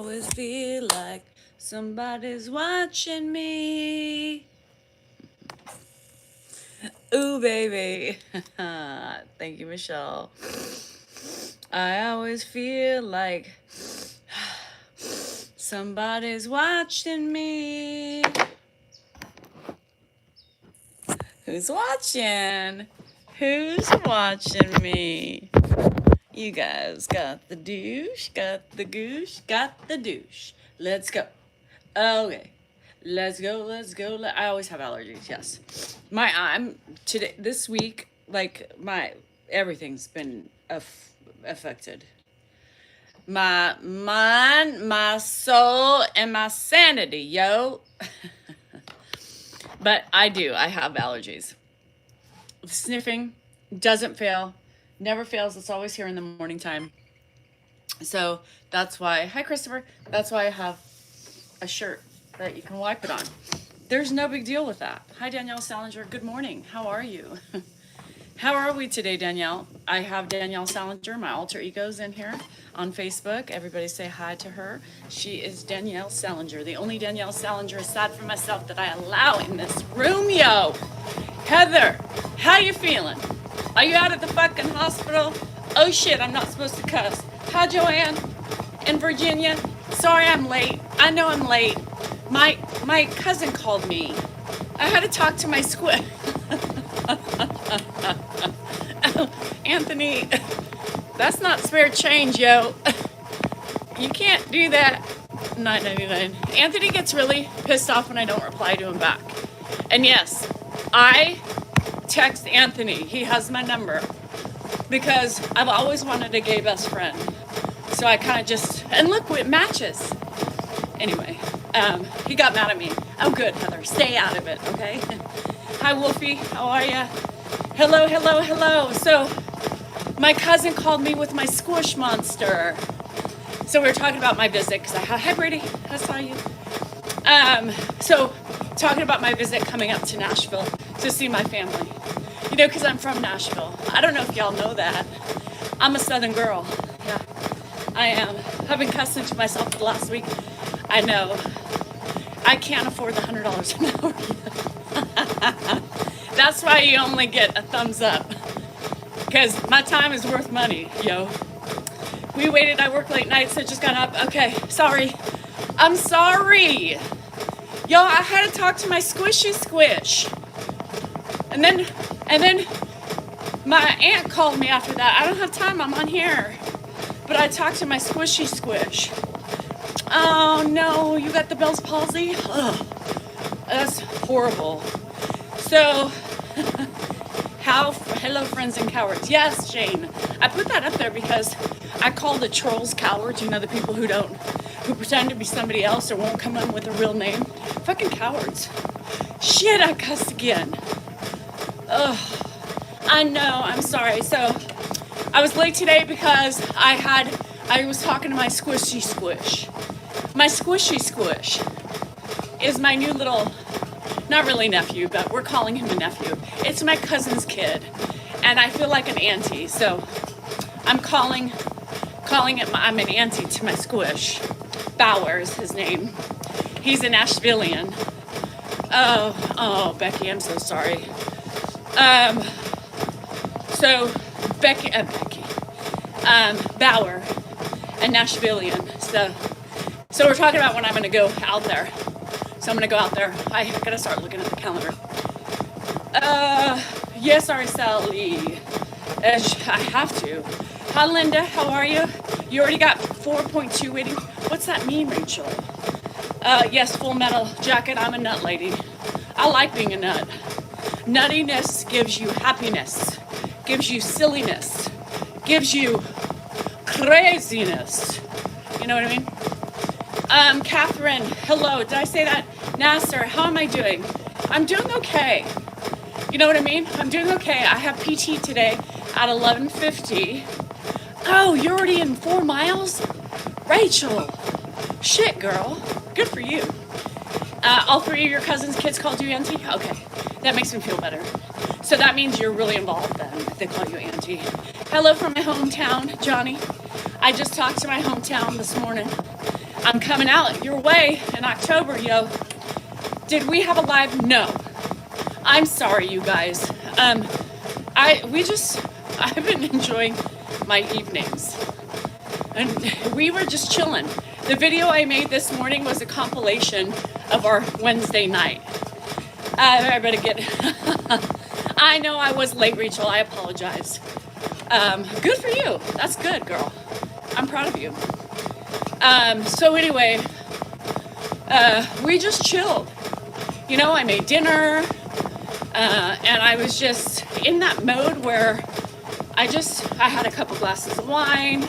always feel like somebody's watching me. Ooh, baby. Thank you, Michelle. I always feel like somebody's watching me. Who's watching? Who's watching me? You guys got the douche, got the goosh, got the douche. Let's go. Okay. Let's go. I always have allergies, yes. I'm today, this week, like everything's been affected. My mind, my soul, and my sanity, yo. But I have allergies. Sniffing doesn't fail, never fails. It's always here in the morning time. So that's why, hi Christopher, that's why I have a shirt that you can wipe it on. There's no big deal with that. Hi Danielle Salinger, good morning. How are you? How are we today, Danielle? I have Danielle Salinger, my alter ego's in here on Facebook. Everybody say hi to her. She is Danielle Salinger, the only Danielle Salinger aside from myself that I allow in this room, yo. Heather, how you feeling? Are you out at the fucking hospital? Oh shit, I'm not supposed to cuss. Hi Joanne in Virginia. Sorry I'm late. I know I'm late. My cousin called me. I had to talk to my squid. Anthony, that's not spare change, yo. You can't do that. $9.99. Anthony gets really pissed off when I don't reply to him back. And yes, I text Anthony. He has my number because I've always wanted a gay best friend. So I kind of just, and look, it matches. Anyway, he got mad at me. Oh, good, Heather. Stay out of it, okay? Hi, Wolfie. How are ya? Hello, hello, hello. So my cousin called me with my squish monster. So we were talking about my visit because hi, Brady. I saw you. So talking about my visit coming up to Nashville to see my family. You know, because I'm from Nashville. I don't know if y'all know that. I'm a Southern girl. Yeah, I am. I've been cussing to myself for the last week. I know. I can't afford the $100 an hour. That's why you only get a thumbs up. Because my time is worth money, yo. We waited. I work late nights. I just got up. Okay, sorry. I'm sorry. Yo, I had to talk to my squishy squish. And then my aunt called me after that. I don't have time. I'm on here. But I talked to my squishy squish. Oh, no. You got the Bell's palsy? Ugh. That's horrible. So, hello, friends and cowards. Yes, Shane. I put that up there because I call the trolls cowards. You know, the people who pretend to be somebody else or won't come in with a real name. Fucking cowards. Shit, I cussed again. Ugh. I know, I'm sorry. So, I was late today because I was talking to my squishy squish. My squishy squish is my new little, not really nephew, but we're calling him a nephew. It's my cousin's kid, and I feel like an auntie, so I'm calling it, I'm an auntie to my squish. Bauer is his name. He's an Ashevillean. Oh, Becky, I'm so sorry. So Bauer, a Nashvilleian. So we're talking about when I'm going to go out there. So I'm going to go out there. I got to start looking at the calendar. Yes, Araceli. I have to. Hi, Linda. How are you? You already got 4.2 waiting. What's that mean, Rachel? Yes, Full Metal Jacket. I'm a nut lady. I like being a nut. Nuttiness gives you happiness, gives you silliness, gives you craziness. You know what I mean? Catherine, hello. Did I say that? Nasser, how am I doing? I'm doing okay. You know what I mean? I'm doing okay. I have PT today at 11:50. Oh, you're already in 4 miles? Rachel, shit, girl. Good for you. All 3 of your cousins' kids called you auntie? Okay, that makes me feel better. So that means you're really involved then, if they call you auntie. Hello from my hometown, Johnny. I just talked to my hometown this morning. I'm coming out your way in October, yo. Did we have a live? No. I'm sorry, you guys. I've been enjoying my evenings. And we were just chilling. The video I made this morning was a compilation of our Wednesday night. I better get, I know I was late, Rachel, I apologize. Good for you, that's good, girl. I'm proud of you. So anyway, we just chilled. You know, I made dinner, and I was just in that mode where I had a couple glasses of wine,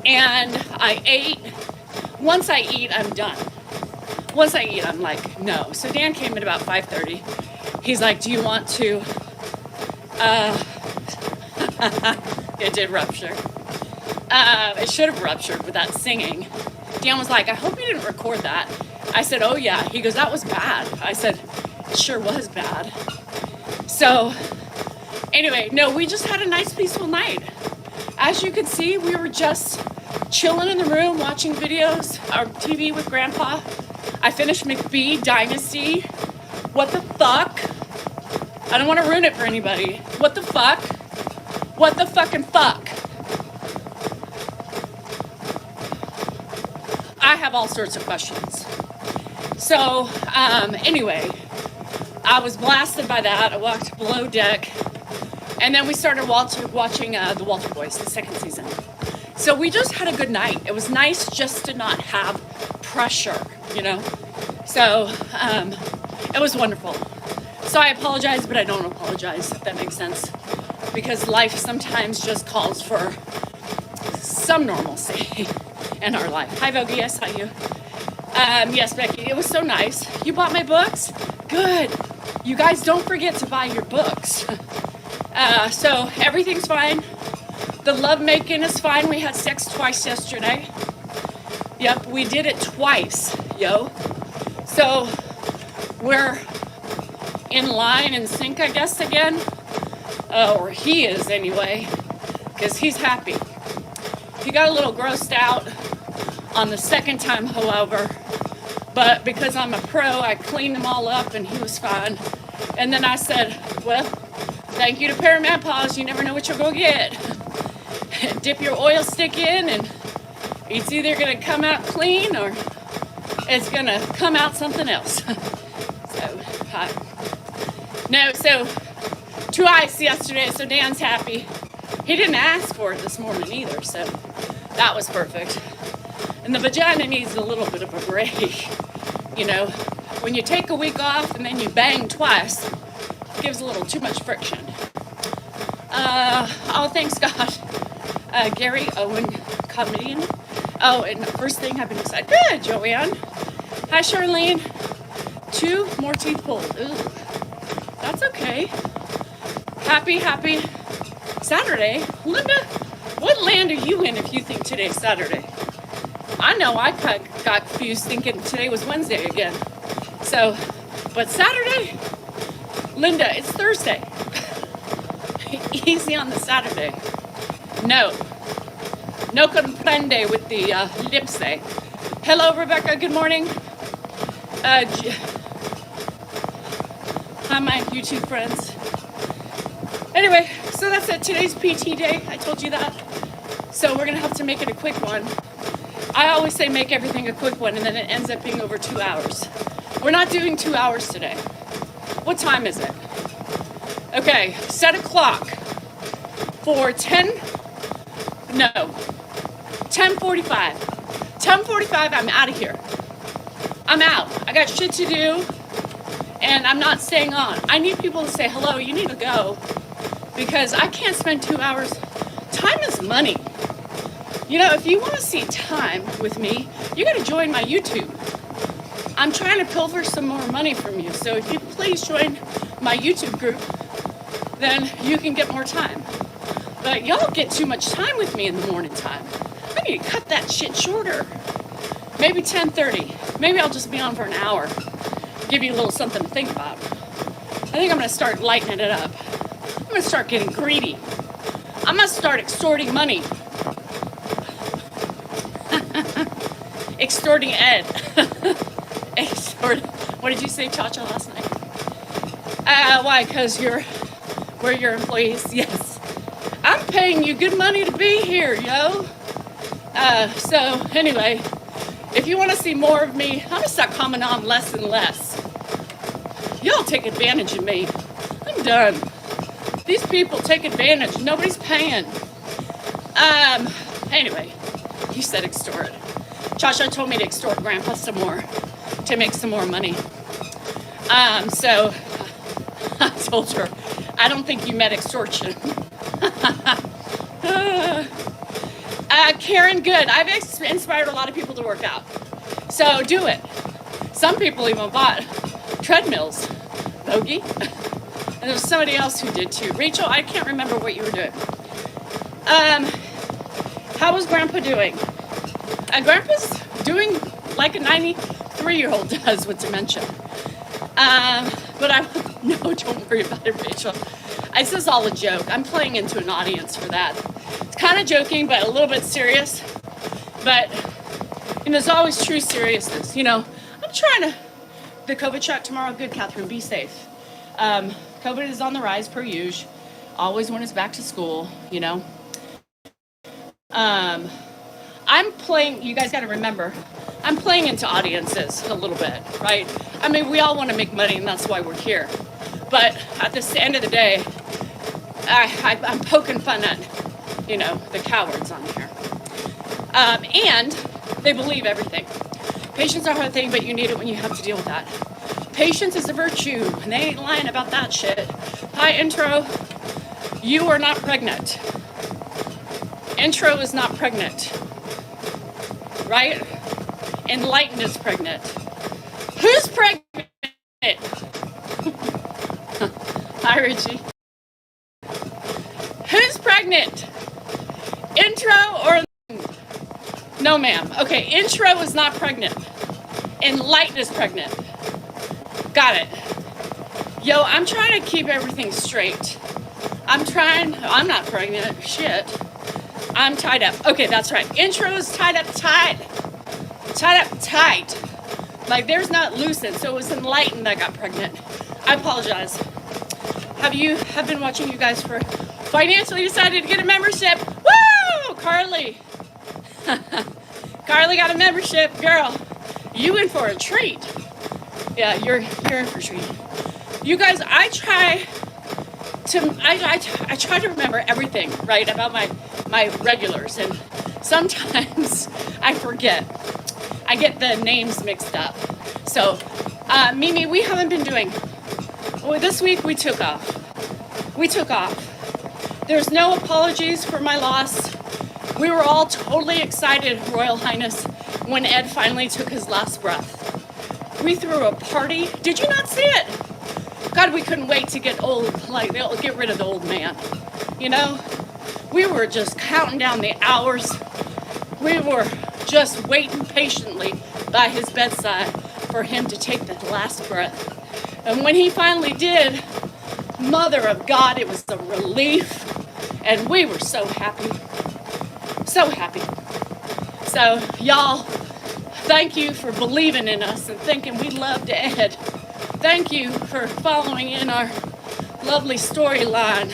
and I ate. Once I eat, I'm done. Once I eat, I'm like, no. So Dan came at about 5:30. He's like, do you want to, it did rupture. It should have ruptured with that singing. Dan was like, I hope you didn't record that. I said, oh yeah. He goes, that was bad. I said, it sure was bad. So anyway, no, we just had a nice peaceful night. As you can see, we were just chilling in the room, watching videos, our TV with Grandpa. I finished McBee Dynasty. What the fuck? I don't want to ruin it for anybody. What the fuck? What the fucking fuck? I have all sorts of questions. So, anyway, I was blasted by that. I walked below deck. And then we started watching The Walter Boys, the second season. So we just had a good night. It was nice just to not have pressure, you know? So, it was wonderful. So I apologize, but I don't apologize, if that makes sense. Because life sometimes just calls for some normalcy in our life. Hi, Vogue. Yes, hi, you. Yes, Becky, it was so nice. You bought my books? Good. You guys don't forget to buy your books. So everything's fine. The love making is fine. We had sex twice yesterday. Yep, we did it twice, yo. So we're in line and sync, I guess, again. Or he is anyway, because he's happy. He got a little grossed out on the second time, however, but because I'm a pro, I cleaned them all up and he was fine. And then I said, well, thank you to Perimenopause, you never know what you're gonna get. Dip your oil stick in and it's either gonna come out clean or it's gonna come out something else. So, hi. No, so 2 ice yesterday, so Dan's happy. He didn't ask for it this morning either, so that was perfect. And the vagina needs a little bit of a break. You know, when you take a week off and then you bang twice, it gives a little too much friction. Oh, thanks God. Gary Owen, comedian. Oh, and the first thing I've been excited. Good, Joanne. Hi, Charlene. 2 more teeth pulled. Ooh, that's okay. Happy Saturday. Linda, what land are you in if you think today's Saturday? I know I got confused thinking today was Wednesday again. So, but Saturday? Linda, it's Thursday. Easy on the Saturday. No comprende with the lips. Hello, Rebecca. Good morning. Hi, my YouTube friends. Anyway, so that's it. Today's PT day. I told you that. So we're gonna have to make it a quick one. I always say make everything a quick one, and then it ends up being over 2 hours. We're not doing 2 hours today. What time is it? Okay, set a clock for 10:45. 10:45, I'm out of here. I'm out. I got shit to do, and I'm not staying on. I need people to say, hello, you need to go, because I can't spend 2 hours. Time is money. You know, if you want to see time with me, you got to join my YouTube. I'm trying to pilfer some more money from you, so if you please join my YouTube group, then you can get more time. But y'all get too much time with me in the morning time. I need to cut that shit shorter. Maybe 10:30. Maybe I'll just be on for an hour. Give you a little something to think about. I think I'm going to start lightening it up. I'm going to start getting greedy. I'm going to start extorting money. extorting Ed. What did you say, Cha-Cha, last night? Why? Because we're your employees. Yes. I'm paying you good money to be here, yo. So anyway, if you want to see more of me, I'm going to start coming on less and less. Y'all take advantage of me. I'm done. These people take advantage. Nobody's paying. Anyway, you said extort. Cha-Cha told me to extort Grandpa some more to make some more money. So I told her, I don't think you met extortion. Karen, good. I've inspired a lot of people to work out. So do it. Some people even bought treadmills. Bogey. And there was somebody else who did too. Rachel, I can't remember what you were doing. How was Grandpa doing? Grandpa's doing like a 93-year-old does with dementia. But no, don't worry about it, Rachel. This is all a joke. I'm playing into an audience for that. It's kind of joking, but a little bit serious. But there's always true seriousness. I'm trying to. The COVID shot tomorrow. Good, Catherine. Be safe. COVID is on the rise per usual. Always when it's back to school. I'm playing. You guys got to remember. I'm playing into audiences a little bit, right? I mean, we all want to make money, and that's why we're here. But at the end of the day, I'm poking fun at, the cowards on here. And they believe everything. Patience are a hard thing, but you need it when you have to deal with that. Patience is a virtue, and they ain't lying about that shit. Hi, intro. You are not pregnant. Intro is not pregnant. Right? Enlightened is pregnant. Who's pregnant? Hi, Richie. Who's pregnant? Intro or... No, ma'am. Okay, intro is not pregnant. Enlightened is pregnant. Got it. Yo, I'm trying to keep everything straight. I'm not pregnant. Shit. I'm tied up. Okay, that's right. Intro is tied up tight. Tied up tight. Like there's not loosened. So it was enlightened that got pregnant. I apologize. Have been watching you guys for financially decided to get a membership. Woo! Carly. Carly got a membership. Girl, you in for a treat. Yeah, you're in for a treat. You guys, I try to remember everything, right, about my regulars, and sometimes I forget. I get the names mixed up. So, Mimi, we haven't been doing. Well, this week we took off. There's no apologies for my loss. We were all totally excited, Royal Highness, when Ed finally took his last breath. We threw a party. Did you not see it? God, we couldn't wait to get old, like they'll get rid of the old man. We were just counting down the hours. We were just waiting patiently by his bedside for him to take the last breath. And when he finally did, Mother of God, it was a relief. And we were so happy. So happy. So, y'all, thank you for believing in us and thinking we loved Ed. Thank you for following in our lovely storyline.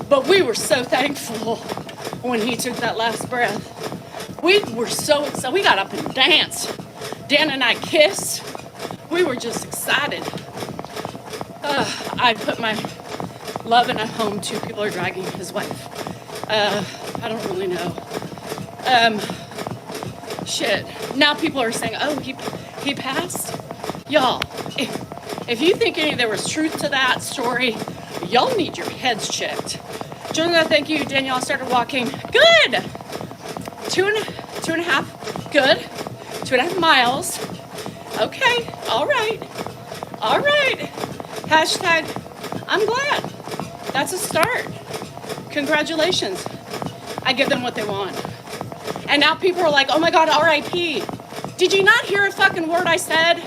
But we were so thankful when he took that last breath. We were so excited. We got up and danced. Dan and I kissed. We were just excited. I put my love in a home. 2 people are dragging his wife. I don't really know. Shit. Now people are saying, oh, he passed? Y'all, if you think there was truth to that story, y'all need your heads checked. Jonah, thank you. Danielle started walking. Good. Two and a half. Good. 2.5 miles. Okay. All right. Hashtag, I'm glad. That's a start. Congratulations. I give them what they want. And now people are like, oh my God, R.I.P. Did you not hear a fucking word I said?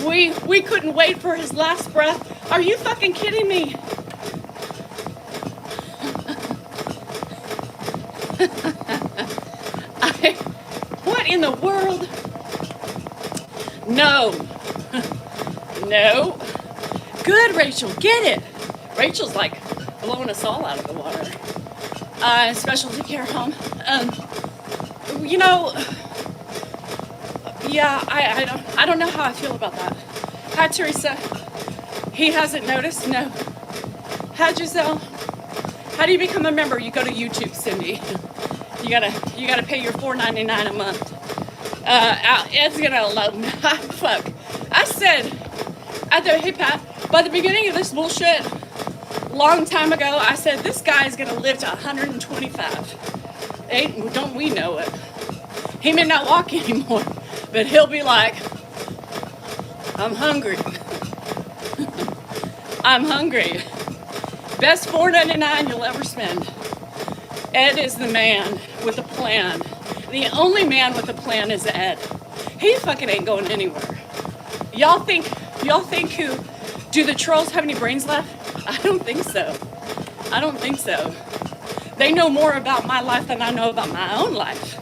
We couldn't wait for his last breath. Are you fucking kidding me? What in the world? No. No. Good, Rachel. Get it. Rachel's like blowing us all out of the water. Specialty care home. You know, yeah, I don't know how I feel about that. Hi, Teresa. He hasn't noticed? No. Hi, Giselle. How do you become a member? You go to YouTube, Cindy. You gotta pay your $4.99 a month. Ed's gonna allow me. Fuck. I said, hey Pat, by the beginning of this bullshit, long time ago, I said this guy is gonna live to 125. Don't we know it? He may not walk anymore, but he'll be like, I'm hungry. I'm hungry. Best $4.99 you'll ever spend. Ed is the man with a plan. The only man with a plan is Ed. He fucking ain't going anywhere. Y'all think who do the trolls have any brains left? I don't think so. I don't think so. They know more about my life than I know about my own life.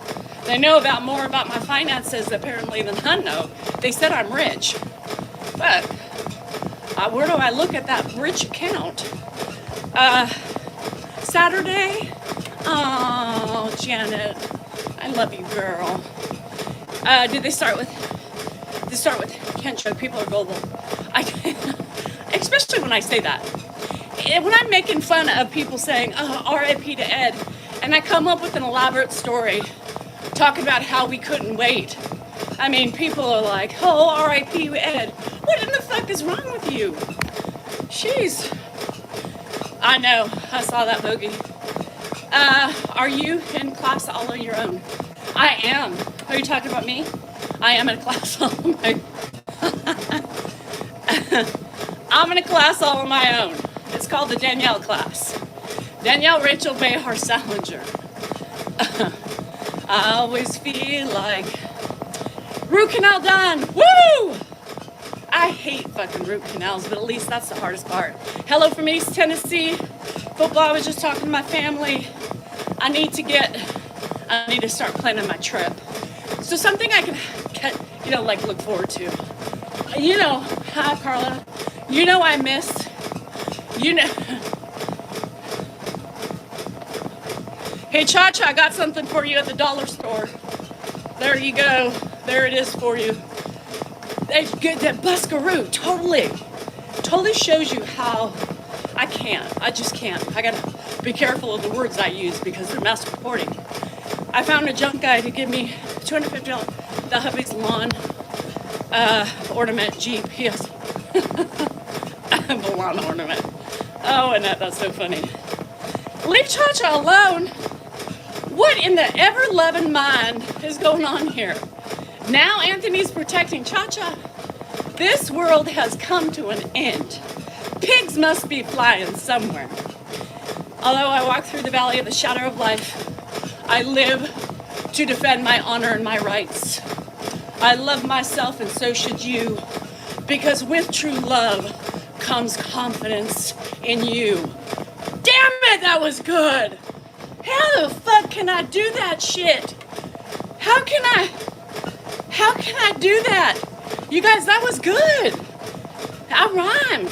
They know more about my finances apparently than I know. They said I'm rich. But where do I look at that rich account? Saturday? Oh, Janet, I love you, girl. Did they start with Kensho? People are gullible. Especially when I say that. When I'm making fun of people saying, R.I.P. to Ed, and I come up with an elaborate story talking about how we couldn't wait. I mean, people are like, oh, R.I.P. Ed. What in the fuck is wrong with you? Jeez. I know. I saw that bogey. Are you in class all on your own? I am. Are you talking about me? I am in a class all on my I'm in a class all on my own. It's called the Danielle class. Danielle Rachel Behar Salinger. I always feel like root canal done. Woo! I hate fucking root canals, but at least that's the hardest part. Hello from East Tennessee. Football, I was just talking to my family. I need to start planning my trip. So something I can, look forward to. Hi Carla. I missed. Hey Cha-Cha, I got something for you at the dollar store. There you go. There it is for you. It's good, that Buskaroo, totally shows you how I just can't. I gotta be careful of the words I use because they're mass reporting. I found a junk guy to give me $250, the hubby's lawn ornament Jeep. Yes. The lawn ornament. Oh, Annette, that's so funny. Leave Cha-Cha alone. What in the ever-loving mind is going on here? Now Anthony's protecting Cha-Cha. This world has come to an end. Pigs must be flying somewhere. Although I walk through the valley of the shadow of life, I live to defend my honor and my rights. I love myself and so should you, because with true love comes confidence in you. Damn it, that was good. How the fuck can I do that shit? How can I do that? You guys, that was good. I rhymed.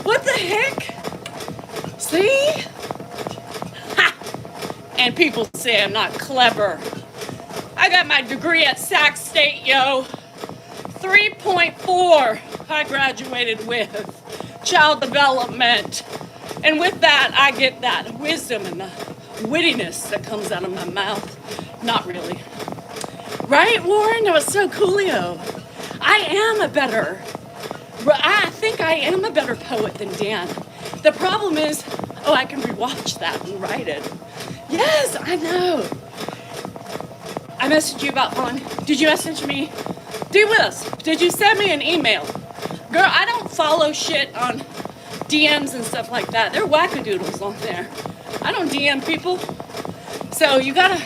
What the heck? See? Ha! And people say I'm not clever. I got my degree at Sac State, yo. 3.4 I graduated with. Child development. And with that, I get that wisdom and the wittiness that comes out of my mouth. Not really. Right, Warren? That was so coolio. I think I am a better poet than Dan. The problem is, I can rewatch that and write it. Yes, I know. I messaged you about one. Did you message me? Do this. Did you send me an email? Girl, I don't follow shit on DMs and stuff like that. They're wackadoodles on there. I don't DM people. So you gotta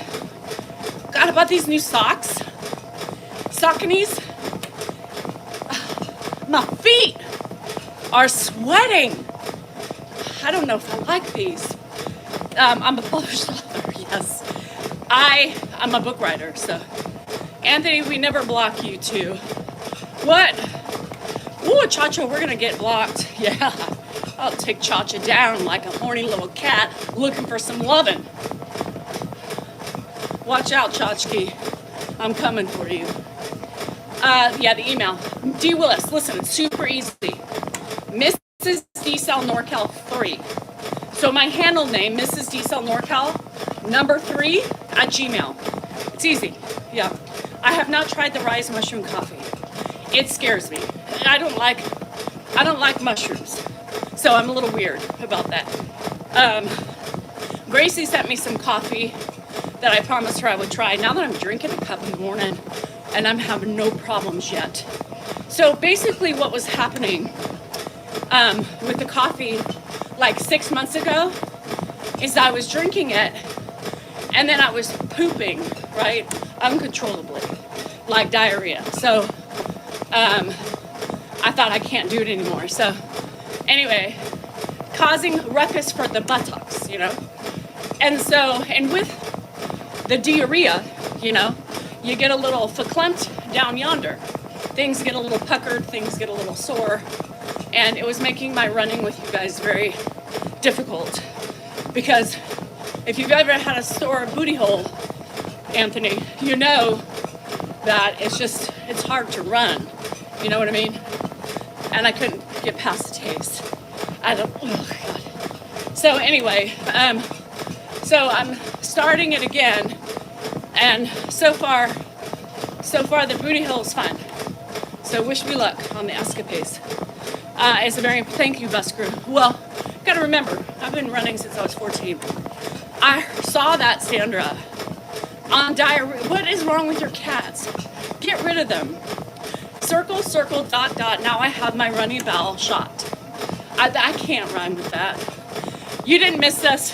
buy these new socks. Sauconies. My feet are sweating. I don't know if I like these. I'm a published author, yes. I'm a book writer, so Anthony, we never block you too. What? Ooh, Chacha, we're gonna get blocked. Yeah, I'll take Chacha down like a horny little cat looking for some loving. Watch out, Chachki. I'm coming for you. Yeah, the email. D. Willis, listen, it's super easy. Mrs. D. Cell NorCal 3. So my handle name, Mrs. D. Cell NorCal, number 3 at Gmail. It's easy. Yeah. I have not tried the Rise Mushroom Coffee. It scares me. I don't like mushrooms. So I'm a little weird about that. Gracie sent me some coffee that I promised her I would try. Now that I'm drinking a cup in the morning and I'm having no problems yet. So basically what was happening with the coffee like 6 months ago is I was drinking it and then I was pooping, right? Uncontrollably, like diarrhea. So I thought I can't do it anymore. So anyway, causing ruckus for the buttocks, you know? And so, and with the diarrhea, you know, you get a little verklempt down yonder. Things get a little puckered, things get a little sore. And it was making my running with you guys very difficult. Because if you've ever had a sore booty hole, Anthony, you know that it's hard to run. You know what I mean? And I couldn't get past the taste. Oh God. So anyway, so I'm starting it again. And so far the booty hole is fine. So wish me luck on the escapades. It's a very, thank you, bus crew. Well, gotta remember, I've been running since I was 14. I saw that, Sandra, on diarrhea. What is wrong with your cats? Get rid of them. Circle, circle, dot, dot. Now I have my running bowel shot. I can't rhyme with that. You didn't miss us.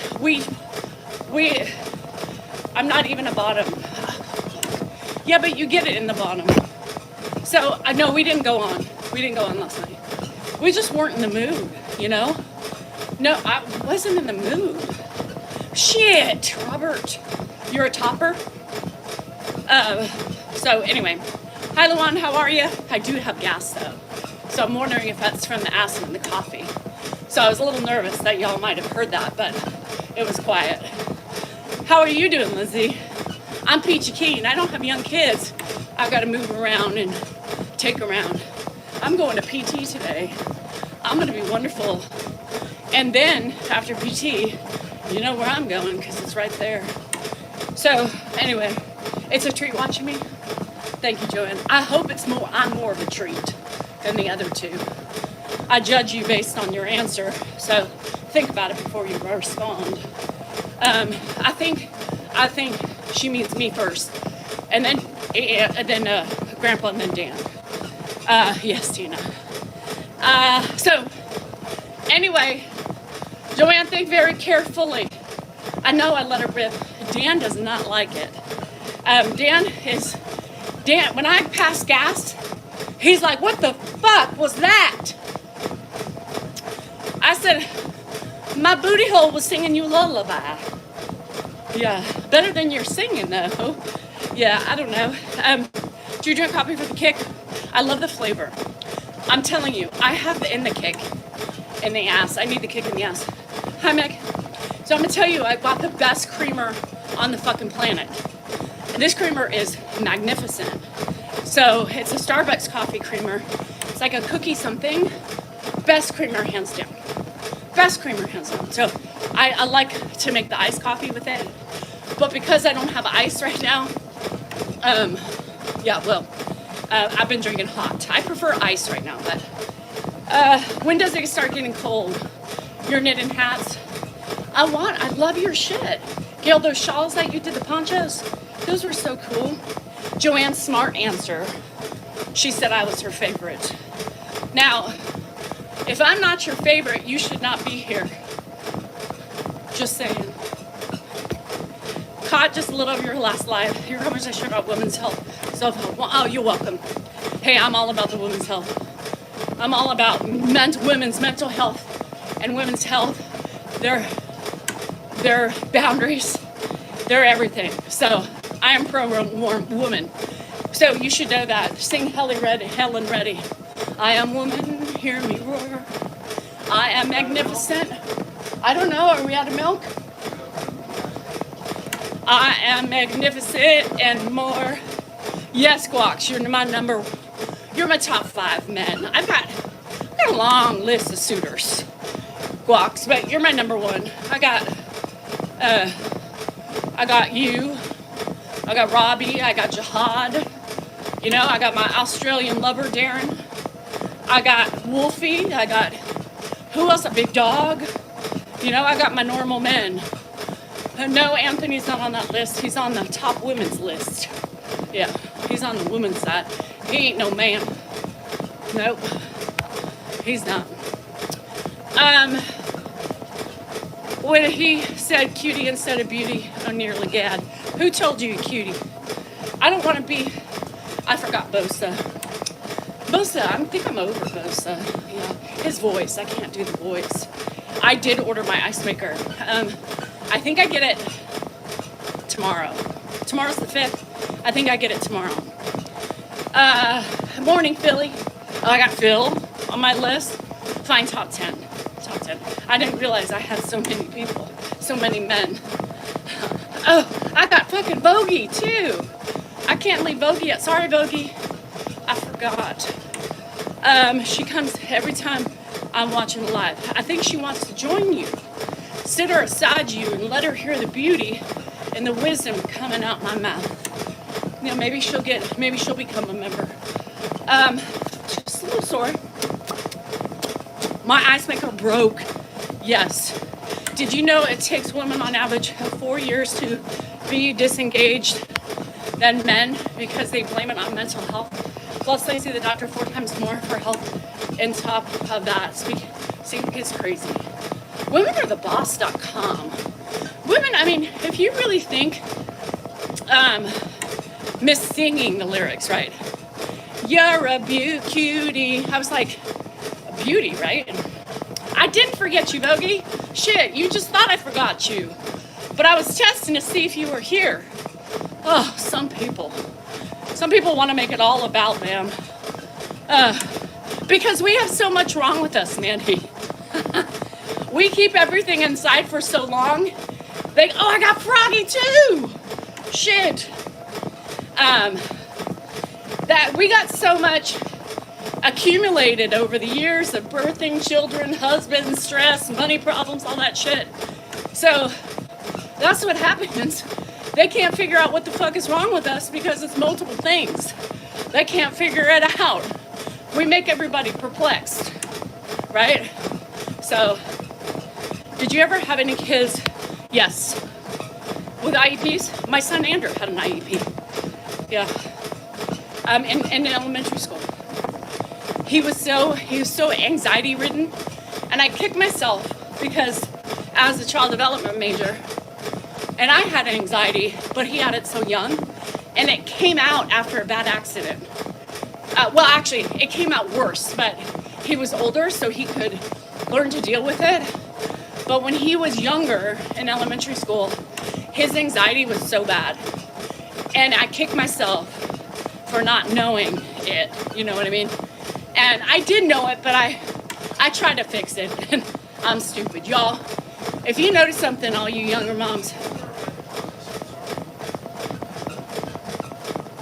I'm not even a bottom. Yeah, but you get it in the bottom. So, no, we didn't go on. We didn't go on last night. We just weren't in the mood, you know? No, I wasn't in the mood. Shit, Robert. You're a topper? So anyway. Hi, Luan, how are you? I do have gas, though. So I'm wondering if that's from the acid in the coffee. So I was a little nervous that y'all might have heard that, but it was quiet. How are you doing, Lizzie? I'm Peachy Keen. I don't have young kids. I've got to move around and take around. I'm going to PT today. I'm going to be wonderful. And then after PT, you know where I'm going because it's right there. So anyway, it's a treat watching me. Thank you, Joanne. I hope I'm more of a treat than the other two. I judge you based on your answer, so think about it before you respond. I think she means me first, and then Grandpa, and then Dan. Yes, Tina. So anyway, Joanne, think very carefully. I know I let her rip. Dan does not like it. Dan, when I pass gas, he's like, what the fuck was that? I said, my booty hole was singing you lullaby. Yeah, better than you're singing though. Yeah, I don't know. Do you drink coffee for the kick? I love the flavor. I'm telling you, I have the kick in the ass. I need the kick in the ass. Hi, Meg. So I'm gonna tell you, I bought the best creamer on the fucking planet. And this creamer is magnificent. So it's a Starbucks coffee creamer. It's like a cookie something. Best creamer, hands down. Best creamer, hands down. So I like to make the iced coffee with it. But because I don't have ice right now, I've been drinking hot. I prefer ice right now, but when does it start getting cold? Your knitting hats. I love your shit. Gail, those shawls that you did, the ponchos, those were so cool. Joanne's smart answer. She said I was her favorite. Now, if I'm not your favorite, you should not be here. Just saying. Caught just a little of your last live, your conversation about women's health, self-help. Well, oh, you're welcome. Hey, I'm all about the women's health. I'm all about women's mental health and women's health. Their boundaries, their everything. So I am pro woman. So you should know that. Sing Helen Reddy. I am woman, hear me roar. I am magnificent. I don't know, are we out of milk? I am magnificent and more. Yes, Guax, you're my top 5 men. I've got a long list of suitors, Guax, but you're my number 1. I got you. I got Robbie. I got Jihad. You know, I got my Australian lover, Darren. I got Wolfie. I got, who else? A big dog. You know, I got my normal men. No, Anthony's not on that list. He's on the top women's list. Yeah, he's on the women's side. He ain't no man. Nope, he's not. When he said cutie instead of beauty, I'm nearly gad. Who told you cutie? I don't want to be, I forgot Bosa. Bosa, I think I'm over Bosa. Yeah, his voice, I can't do the voice. I did order my ice maker. I think I get it tomorrow. Tomorrow's the 5th. I think I get it tomorrow. Morning, Philly. Oh, I got Phil on my list. Fine, top 10. Top 10. I didn't realize I had so many people, so many men. Oh, I got fucking Bogey, too. I can't leave Bogey out. Sorry, Bogey. I forgot. She comes every time I'm watching live. I think she wants to join you. Sit her beside you and let her hear the beauty and the wisdom coming out my mouth. You know, maybe she'll become a member. Just a little sore. My ice maker broke. Yes. Did you know it takes women on average 4 years to be disengaged than men because they blame it on mental health? Plus, they see the doctor 4 times more for help on top of that. See, it's crazy. WomenareTheBoss.com. Women, I mean, if you really think, Miss singing the lyrics, right? You're a cutie. I was like, a beauty, right? I didn't forget you, Bogey. Shit, you just thought I forgot you. But I was testing to see if you were here. Oh, some people want to make it all about them. Because we have so much wrong with us, Mandy. We keep everything inside for so long. I got froggy too. Shit. That we got so much accumulated over the years of birthing, children, husbands, stress, money problems, all that shit. So that's what happens. They can't figure out what the fuck is wrong with us because it's multiple things. They can't figure it out. We make everybody perplexed, right? So, did you ever have any kids? Yes. With IEPs? My son Andrew had an IEP. Yeah. In elementary school. He was so anxiety ridden, and I kicked myself because as a child development major, and I had anxiety, but he had it so young, and it came out after a bad accident. Well, actually, it came out worse, but he was older, so he could learn to deal with it. But when he was younger in elementary school, his anxiety was so bad, and I kicked myself for not knowing it, you know what I mean? And I did know it, but I tried to fix it, and I'm stupid. Y'all, if you notice something, all you younger moms,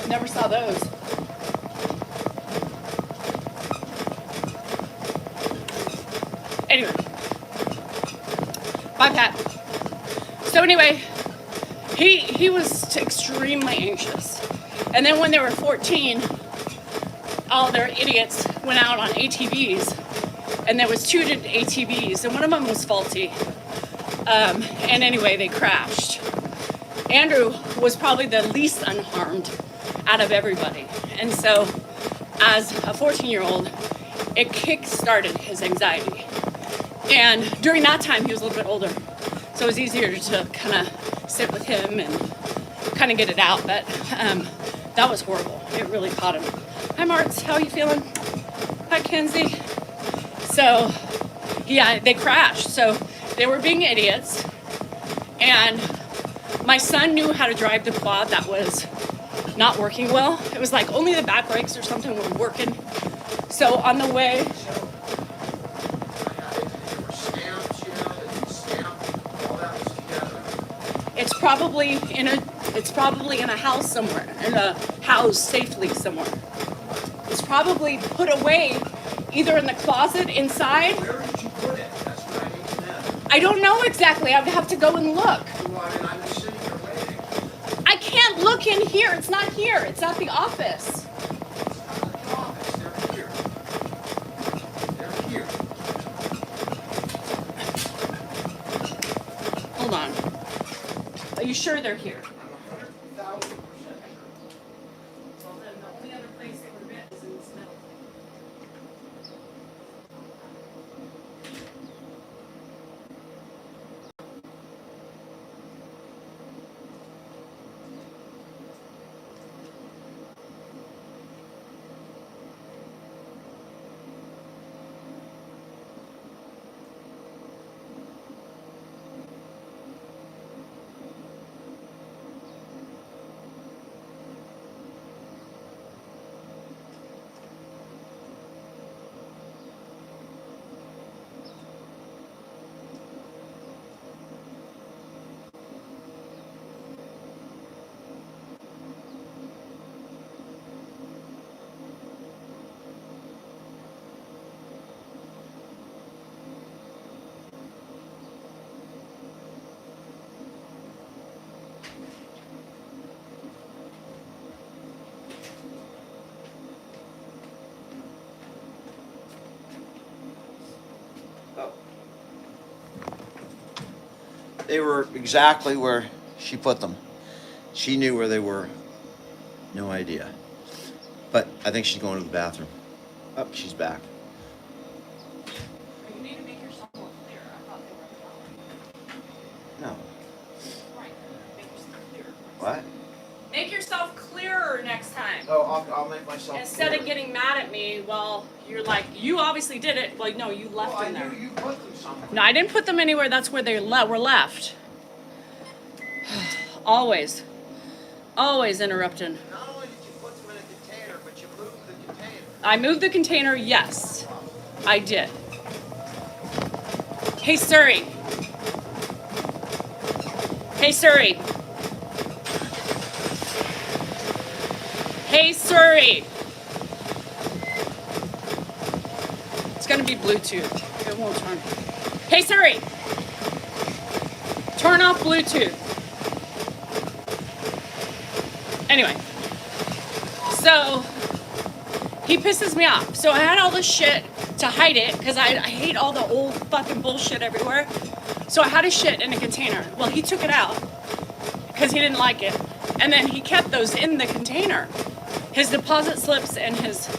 never saw those. Anyway, bye, Pat. So anyway, he was extremely anxious. And then when they were 14, all their idiots went out on ATVs, and there was 2 ATVs, and one of them was faulty. And anyway, they crashed. Andrew was probably the least unharmed out of everybody. And so, as a 14-year-old, it kick-started his anxiety. And during that time, he was a little bit older, so it was easier to kind of sit with him and kind of get it out. But that was horrible. It really caught him. Hi, Martz. How are you feeling? Hi, Kenzie. So, yeah, they crashed. So they were being idiots. And my son knew how to drive the quad that was not working well. It was like only the back brakes or something were working. So on the way, it's probably in a house somewhere, in a house safely somewhere. It's probably put away either in the closet inside. Where did you put it? That's what I need to know. I don't know exactly. I would have to go and look. Well, I mean, I'm just sitting here waiting. I can't look in here. It's not here. It's at the office. It's not in the office. They're here. They're here. Hold on. Are you sure they're here? I'm 100,000% sure. Well, then the only other place they would have been is in this middle. They were exactly where she put them. She knew where they were. No idea. But I think she's going to the bathroom. Oh, she's back. You need to make yourself more clear. I thought they were No. right. Make yourself clearer. What? Make yourself clearer next time. Oh, I'll make myself Instead of clear. getting mad at me, well, you're like, you obviously did it. Like, no, you left Well, them I there. knew you put them somewhere. No, I didn't put them anywhere. That's where they were left. Always. Always interrupting. Not only did you put them in a container, but you moved the container. I moved the container, yes. I did. Hey, Surrey. Hey, Surrey. Hey, Surrey. It's gonna be Bluetooth. It won't turn. Hey, Surrey. Turn off Bluetooth. Anyway. So, he pisses me off. So I had all this shit to hide it because I hate all the old fucking bullshit everywhere. So I had his shit in a container. Well, he took it out because he didn't like it. And then he kept those in the container. His deposit slips and his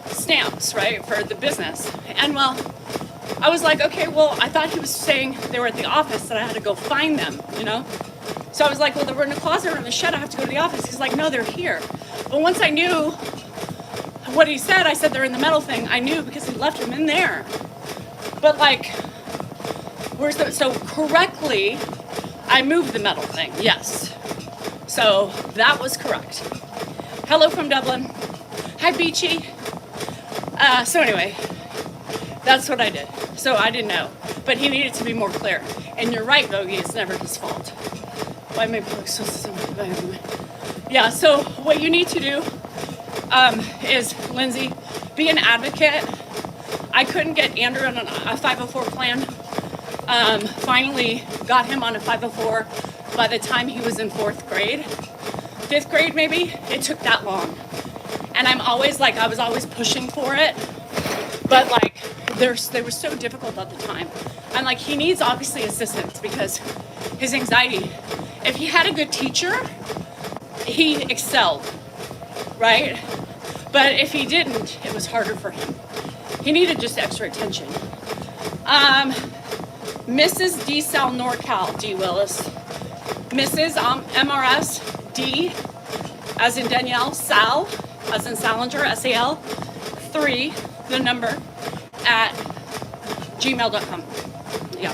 stamps, right, for the business. And well, I was like, okay, well, I thought he was saying they were at the office and I had to go find them, you know? So I was like, well, they were in the closet or in the shed. I have to go to the office. He's like, no, they're here. But once I knew what he said, I said they're in the metal thing. I knew because he left them in there. But like, so correctly, I moved the metal thing, yes. So that was correct. Hello from Dublin. Hi, Beachy. So anyway, that's what I did. So I didn't know, but he needed to be more clear. And you're right, Bogey, it's never his fault. Why am I so yeah, so what you need to do is, Lindsay, be an advocate. I couldn't get Andrew on a 504 plan. Finally got him on a 504 by the time he was in 4th grade. 5th grade maybe, it took that long. And I'm always like, I was always pushing for it. But like, they were so difficult at the time. And like, he needs obviously assistance because his anxiety, if he had a good teacher, he excelled, right? But if he didn't, it was harder for him. He needed just extra attention. Mrs. D. Sal NorCal, D. Willis. Mrs. MRS D, as in Danielle, Sal, as in Salinger, SAL, 3, the number, at gmail.com. Yeah.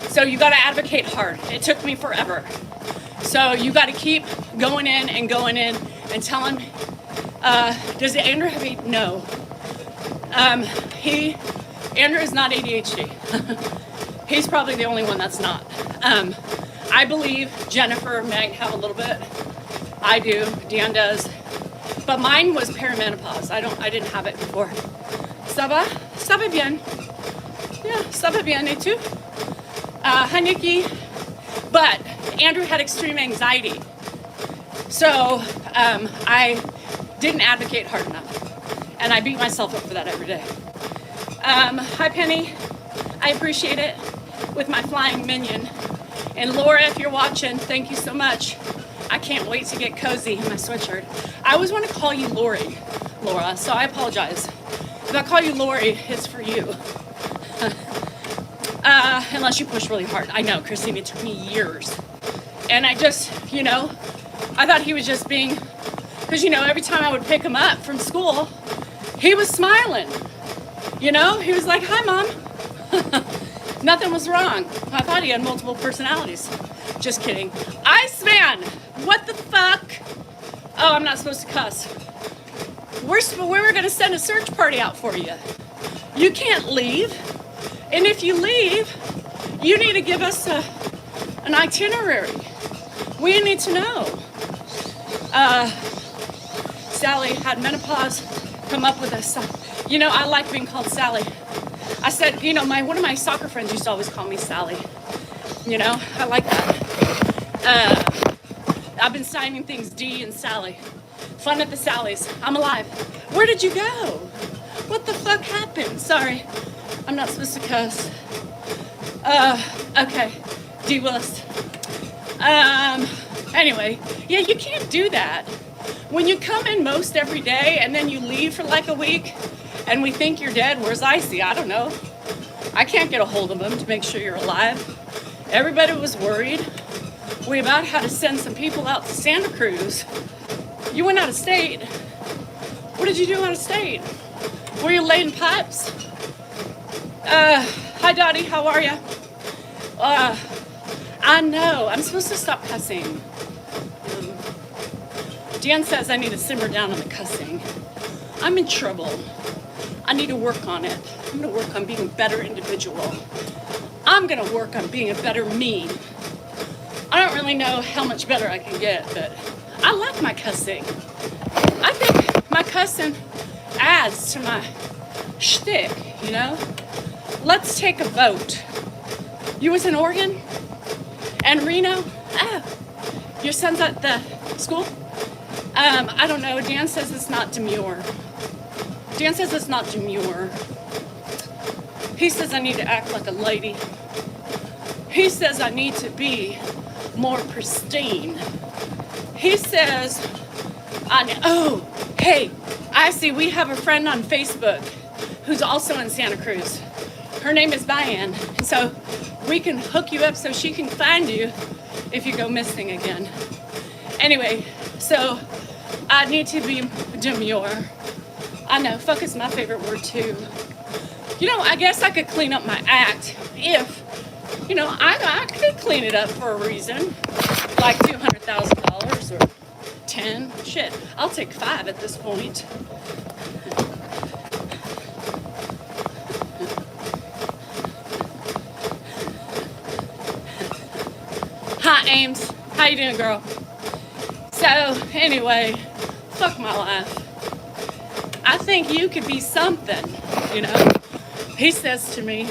So you got to advocate hard. It took me forever. So you got to keep going in and tell him, does Andrew have ADHD? No. Andrew is not ADHD. He's probably the only one that's not. I believe Jennifer might have a little bit. I do, Dan does. But mine was perimenopause. I didn't have it before. Ça va? Ça va bien. Yeah, ça va bien, et tu? Hi, Nikki. But Andrew had extreme anxiety. So I didn't advocate hard enough. And I beat myself up for that every day. Hi, Penny. I appreciate it with my flying minion. And Laura, if you're watching, thank you so much. I can't wait to get cozy in my sweatshirt. I always want to call you Lori, Laura, so I apologize. If I call you Lori, it's for you. Unless you push really hard. I know, Christine, it took me years. And I just, I thought he was just being, because, every time I would pick him up from school, he was smiling. He was like, hi, Mom. Nothing was wrong. I thought he had multiple personalities. Just kidding. Iceman, what the fuck? Oh, I'm not supposed to cuss. We were going to send a search party out for you. You can't leave. And if you leave, you need to give us an itinerary. We need to know. Sally had menopause. Come up with us. I like being called Sally. I said, one of my soccer friends used to always call me Sally. I like that. I've been signing things D and Sally. Fun at the Sallies. I'm alive. Where did you go? What the fuck happened? Sorry. I'm not supposed to cuss. Okay. D. Willis. Anyway, yeah, you can't do that. When you come in most every day and then you leave for like a week and we think you're dead, where's Icy? I don't know. I can't get a hold of him to make sure you're alive. Everybody was worried. We about had to send some people out to Santa Cruz. You went out of state. What did you do out of state? Were you laying pipes? Hi Dottie, how are you? I know, I'm supposed to stop cussing. Dan says I need to simmer down on the cussing. I'm in trouble. I need to work on it. I'm gonna work on being a better individual. I'm gonna work on being a better me. I don't really know how much better I can get, but I like my cussing. I think my cussing adds to my shtick, Let's take a vote. You was in Oregon? And Reno? Your son's at the school? I don't know. Dan says it's not demure. Dan says it's not demure. He says I need to act like a lady. He says I need to be more pristine. He says, hey, I see we have a friend on Facebook who's also in Santa Cruz. Her name is Diane, and so we can hook you up so she can find you if you go missing again. Anyway, so I need to be demure. I know, fuck is my favorite word too. I guess I could clean up my act if, I could clean it up for a reason, like $200,000 or 10. Shit, I'll take 5 at this point. Hi, Ames. How you doing, girl? So, anyway, fuck my life. I think you could be something, He says to me,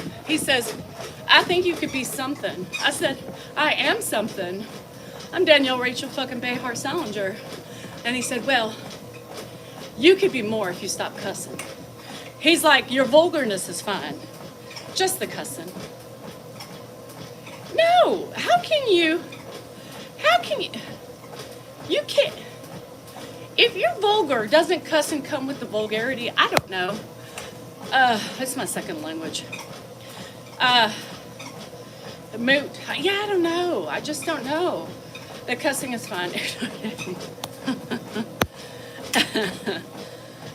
I think you could be something. I said, I am something. I'm Danielle Rachel fucking Behar Salinger. And he said, well, you could be more if you stop cussing. He's like, your vulgarness is fine. Just the cussing. No, how can you, you can't, if you're vulgar, doesn't cussing come with the vulgarity? I don't know. That's my second language. Moot. Yeah, I don't know. I just don't know. The cussing is fine.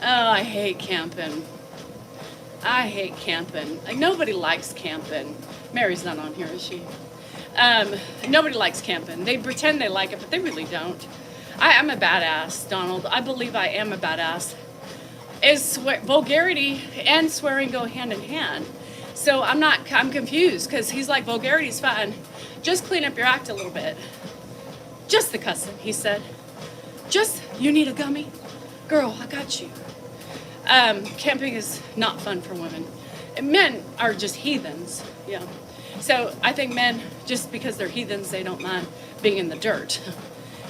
Oh, I hate camping. Like, nobody likes camping. Mary's not on here, is she? Nobody likes camping. They pretend they like it, but they really don't. I'm a badass, Donald. I believe I am a badass. Vulgarity and swearing go hand in hand. So I'm confused because he's like, vulgarity's fine. Just clean up your act a little bit. Just the cussing, he said. You need a gummy? Girl, I got you. Camping is not fun for women. And men are just heathens, yeah. So I think men, just because they're heathens, they don't mind being in the dirt.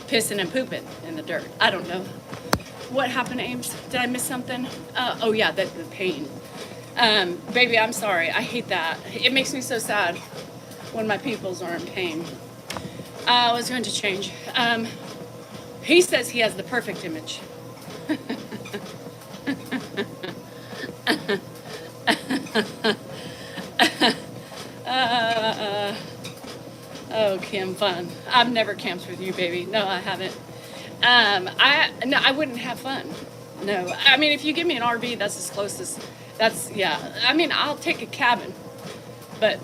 Pissing and pooping in the dirt. I don't know. What happened, Ames? Did I miss something? Oh yeah, the pain. Baby, I'm sorry. I hate that. It makes me so sad when my peoples are in pain. I was going to change. He says he has the perfect image. Oh, Kim, fun. I've never camped with you, baby. No, I haven't. I wouldn't have fun. No, I mean, if you give me an RV, that's as close as, yeah. I mean, I'll take a cabin, but,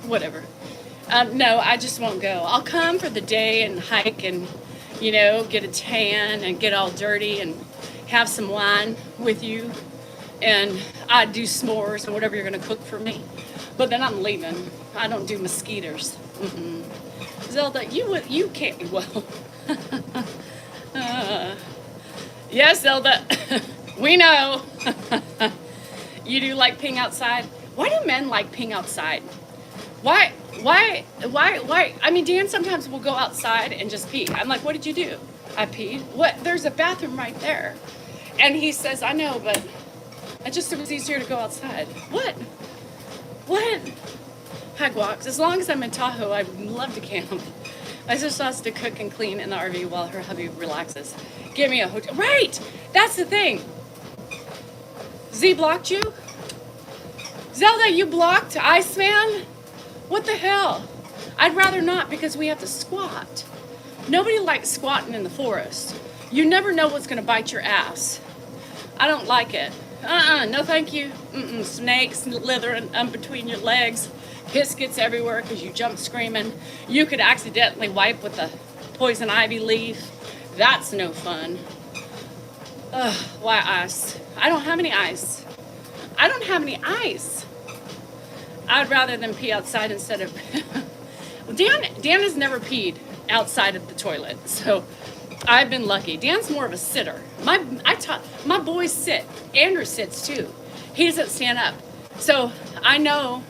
whatever. No, I just won't go. I'll come for the day and hike and, get a tan and get all dirty and have some wine with you. And I do s'mores and whatever you're going to cook for me. But then I'm leaving. I don't do mosquitoes. Mm-mm. Zelda, you can't be well. Yes, Zelda, we know. You do like peeing outside. Why do men like peeing outside? Why? I mean, Dan sometimes will go outside and just pee. I'm like, what did you do? I peed. What? There's a bathroom right there. And he says, I know, but it was easier to go outside. What? Hagwalks. As long as I'm in Tahoe, I love to camp. My sister has to cook and clean in the RV while her hubby relaxes. Give me a hotel. Right! That's the thing. Z blocked you? Zelda, you blocked Iceman? What the hell? I'd rather not because we have to squat. Nobody likes squatting in the forest. You never know what's going to bite your ass. I don't like it. No thank you. Snakes slithering between your legs. Piss gets everywhere because you jump screaming. You could accidentally wipe with a poison ivy leaf. That's no fun. Why ice? I don't have any ice. I'd rather than pee outside instead of... Well, Dan has never peed outside of the toilet, so I've been lucky. Dan's more of a sitter. My boys sit. Andrew sits too. He doesn't stand up. So I know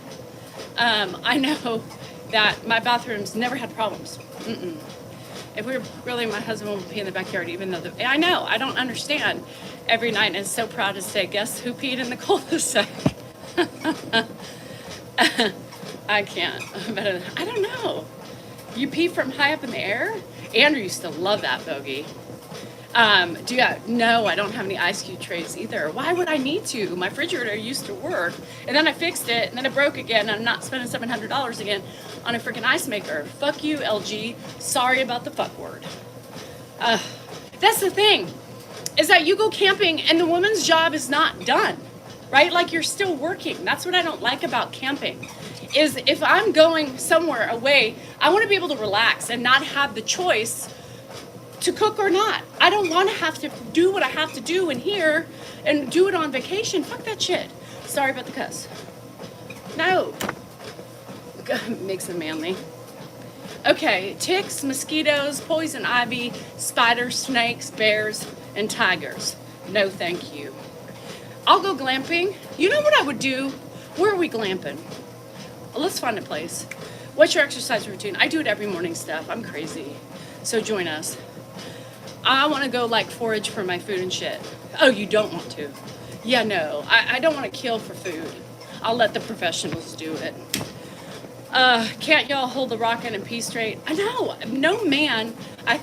that my bathrooms never had problems. If we were really, my husband would pee in the backyard, even though I know, I don't understand every night, and is so proud to say, guess who peed in the cul-de-sac? I can't. I don't know. You pee from high up in the air? Andrew used to love that bogey. No, I don't have any ice cube trays either. Why would I need to? My refrigerator used to work, and then I fixed it, and then it broke again, and I'm not spending $700 again on a freaking ice maker. Fuck you, LG. Sorry about the fuck word. That's the thing, is that you go camping, and the woman's job is not done, right? Like, you're still working. That's what I don't like about camping, is if I'm going somewhere away, I want to be able to relax and not have the choice to cook or not. I don't want to have to do what I have to do in here and do it on vacation. Fuck that shit. Sorry about the cuss. No. Makes them manly. Okay, ticks, mosquitoes, poison ivy, spiders, snakes, bears, and tigers. No thank you. I'll go glamping. You know what I would do? Where are we glamping? Let's find a place. What's your exercise routine? I do it every morning, Steph. I'm crazy. So join us. I want to go like forage for my food and shit. Oh, you don't want to? Yeah, no. I don't want to kill for food. I'll let the professionals do it. Can't y'all hold the rocket and pee straight? I know. No man. I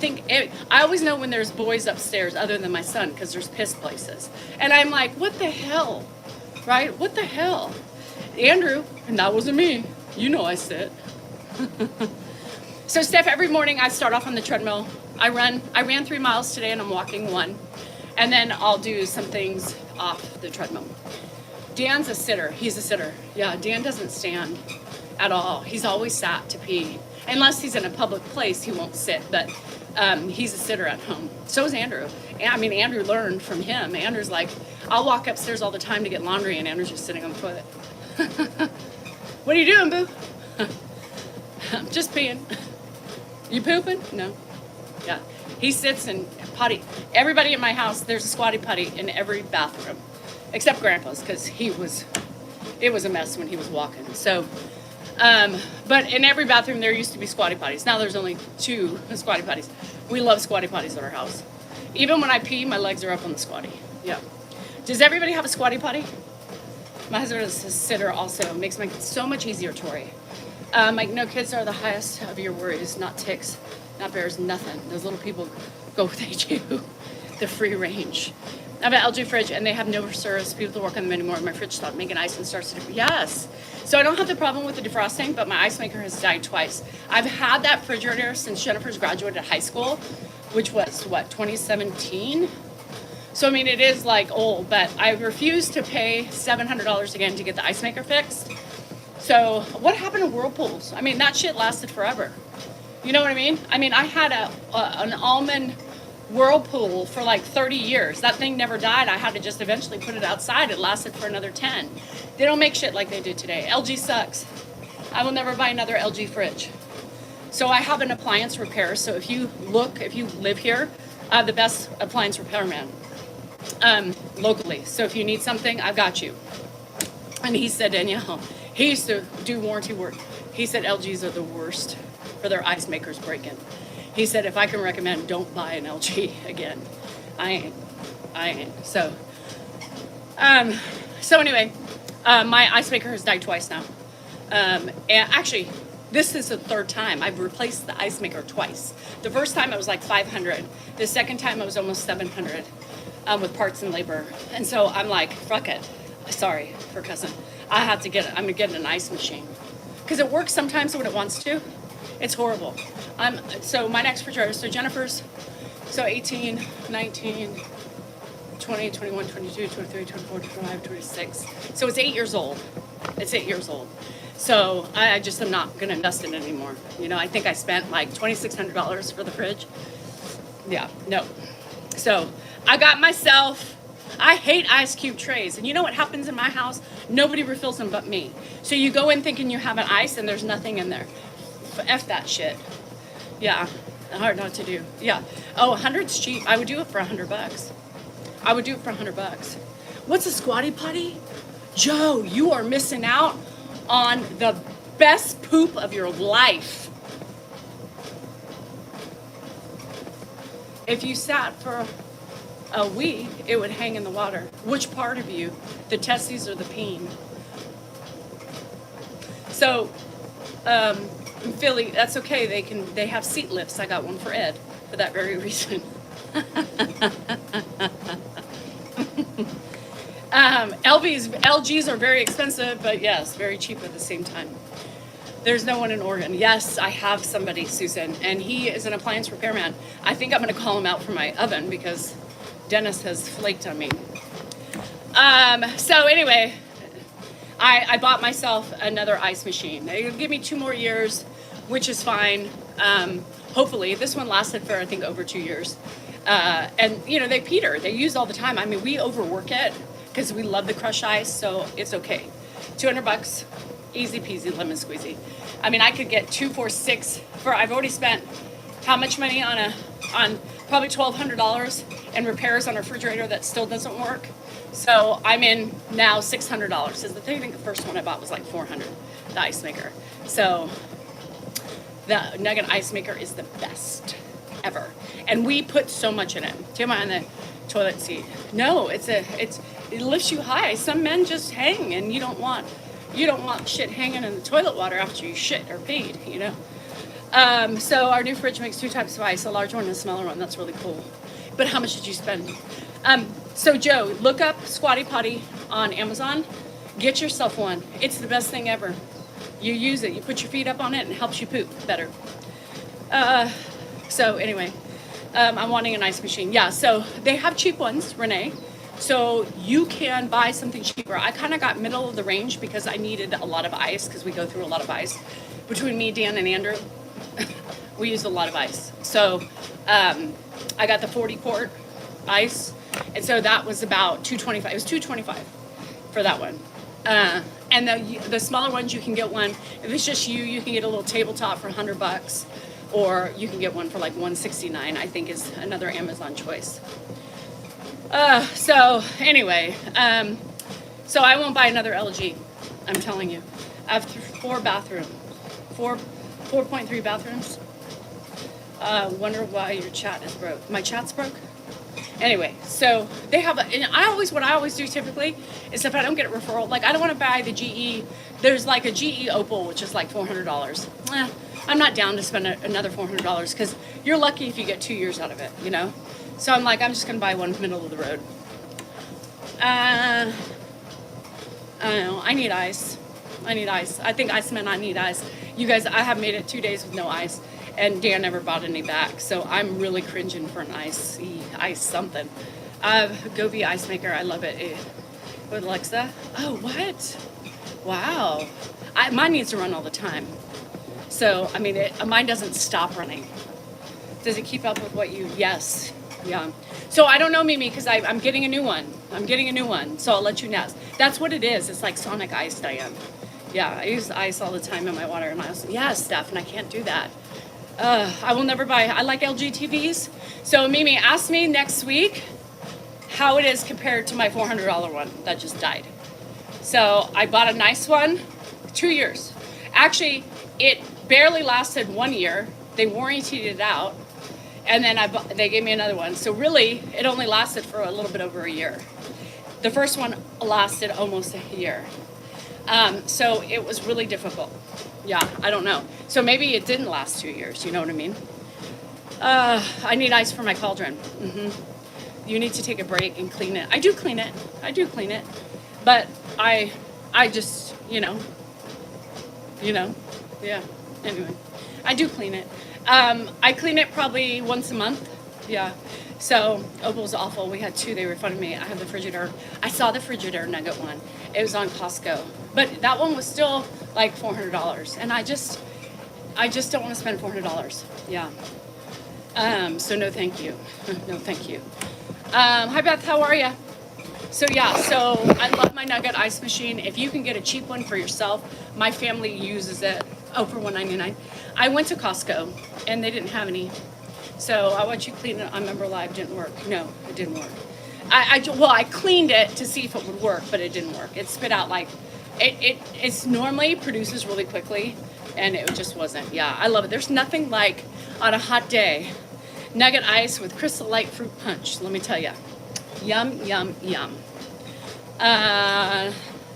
always know when there's boys upstairs other than my son because there's piss places. And I'm like, what the hell? Right? What the hell? Andrew, and that wasn't me. You know I sit. So, Steph, every morning I start off on the treadmill. I ran 3 miles today and I'm walking 1. And then I'll do some things off the treadmill. Dan's a sitter. He's a sitter. Yeah, Dan doesn't stand. at all. He's always sat to pee. Unless he's in a public place, he won't sit, but he's a sitter at home. So is Andrew. I mean, Andrew learned from him. Andrew's like, I'll walk upstairs all the time to get laundry, and Andrew's just sitting on the toilet. What are you doing, boo? I'm just peeing. You pooping? No. Yeah. He sits and potty. Everybody in my house, there's a Squatty Potty in every bathroom, except Grandpa's, because it was a mess when he was walking. So, but in every bathroom there used to be Squatty Potties. Now there's only 2 Squatty Potties. We love Squatty Potties at our house. Even when I pee, my legs are up on the Squatty. Yeah. Does everybody have a Squatty Potty? My husband is a sitter also. It makes my kids so much easier, Tori. Like, no, kids are the highest of your worries, not ticks, not bears, nothing. Those little people go with AGU. They're free range. I have an LG fridge, and they have no service. People don't work on them anymore. My fridge stopped making ice and starts to yes. So I don't have the problem with the defrosting, but my ice maker has died twice. I've had that refrigerator since Jennifer's graduated high school, which was, what, 2017? So, I mean, it is, like, old, but I refuse to pay $700 again to get the ice maker fixed. So what happened to whirlpools? I mean, that shit lasted forever. You know what I mean? I mean, I had an almond whirlpool for like 30 years. That thing never died. I had to just eventually put it outside. It lasted for another 10. They don't make shit like they do today. LG sucks. I will never buy another LG fridge. So I have an appliance repair. So if you live here, I have the best appliance repairman locally. So if you need something, I've got you. And he said, Danielle, he used to do warranty work. He said LGs are the worst for their ice makers breaking. He said, if I can recommend, don't buy an LG again. I ain't. So anyway, my ice maker has died twice now. And actually, this is the 3rd time. I've replaced the ice maker twice. The first time it was like $500. The second time it was almost $700 with parts and labor. And so I'm like, fuck it. Sorry for cussing. I have to get it. I'm gonna get an ice machine because it works sometimes when it wants to. It's horrible. So my next refrigerator. So Jennifer's. So 18, 19, 20, 21, 22, 23, 24, 25, 26. So it's 8 years old. It's 8 years old. So I just am not gonna invest in it anymore. You know, I think I spent like $2,600 for the fridge. Yeah, no. So I got myself. I hate ice cube trays. And you know what happens in my house? Nobody refills them but me. So you go in thinking you have an ice and there's nothing in there. F that shit. Yeah, hard not to do. Yeah. Oh, 100's cheap. I would do it for $100. I would do it for $100. What's a Squatty Potty? Joe, you are missing out on the best poop of your life. If you sat for a week, it would hang in the water. Which part of you? The testes or the peen? So, in Philly, that's okay. They have seat lifts. I got one for Ed for that very reason. LGs are very expensive, but yes, very cheap at the same time. There's no one in Oregon. Yes, I have somebody, Susan, and he is an appliance repairman. I think I'm going to call him out for my oven because Dennis has flaked on me. So anyway, I bought myself another ice machine. It'll give me 2 more years, which is fine. Hopefully, this one lasted for I think over 2 years. And you know, they peter. They use all the time. I mean, we overwork it because we love the crushed ice, so it's okay. $200, easy peasy, lemon squeezy. I mean, I could get 2 for $6 for. I've already spent how much money on probably $1,200 in repairs on a refrigerator that still doesn't work. So I'm in now $600. Because I think the first one I bought was like $400, the ice maker. So the Nugget ice maker is the best ever. And we put so much in it. Do you mind the toilet seat? No, it lifts you high. Some men just hang, and you don't want shit hanging in the toilet water after you shit or peed, you know. So our new fridge makes 2 types of ice, a large one and a smaller one. That's really cool. But how much did you spend? So Joe, look up Squatty Potty on Amazon. Get yourself one. It's the best thing ever. You use it. You put your feet up on it and it helps you poop better. So anyway, I'm wanting an ice machine. Yeah, so they have cheap ones, Renee. So you can buy something cheaper. I kind of got middle of the range because I needed a lot of ice, because we go through a lot of ice. Between me, Dan, and Andrew, we use a lot of ice. So I got the 40 quart ice, and so that was about $2.25. It was $2.25 for that one. And the smaller ones, you can get one. If it's just you can get a little tabletop for $100, or you can get one for like $169. I think is another Amazon choice. So anyway, so I won't buy another LG. I'm telling you, I have 4 bathrooms, 4.3 bathrooms. Wonder why your chat is broke. My chat's broke. Anyway, so they have, and what I always do typically is if I don't get a referral, like I don't want to buy the GE, there's like a GE Opal, which is like $400. I'm not down to spend another $400 because you're lucky if you get 2 years out of it, you know? So I'm like, I'm just going to buy one middle of the road. I don't know, I need ice. I think ice meant I need ice. You guys, I have made it 2 days with no ice. And Dan never bought any back, so I'm really cringing for an ice something. Gobi ice maker, I love it. With Alexa. Oh, what? Wow. Mine needs to run all the time. So, I mean, mine doesn't stop running. Does it keep up with what you? Yes. Yeah. So I don't know, Mimi, because I'm getting a new one. So I'll let you know. That's what it is. It's like Sonic Ice, Diane. Yeah, I use ice all the time in my water, and I was Steph, and I can't do that. I will never buy. I like LG TVs. So Mimi, ask me next week how it is compared to my $400 one that just died. So I bought a nice one, 2 years. Actually, it barely lasted 1 year. They warrantied it out, and then they gave me another one. So really, it only lasted for a little bit over a year. The first one lasted almost a year. So it was really difficult. Yeah, I don't know. So maybe it didn't last 2 years, you know what I mean? I need ice for my cauldron. You need to take a break and clean it. I do clean it. But I just, yeah, anyway. I do clean it. I clean it probably once a month, yeah. So Opal's awful. We had 2. They refunded me. I have the Frigidaire. I saw the Frigidaire Nugget one. It was on Costco, but that one was still like $400, and I just don't want to spend $400. Yeah. So no, thank you. No, thank you. Hi Beth, how are you? So yeah, so I love my Nugget ice machine. If you can get a cheap one for yourself, my family uses it. Oh, for $1.99. I went to Costco and they didn't have any. So I watched you clean it on Member Live. Didn't work. No, it didn't work. I cleaned it to see if it would work, but it didn't work. It spit out like, it's normally produces really quickly, and it just wasn't. Yeah, I love it. There's nothing like, on a hot day, Nugget ice with Crystal Light fruit punch. Let me tell you. Yum, yum, yum.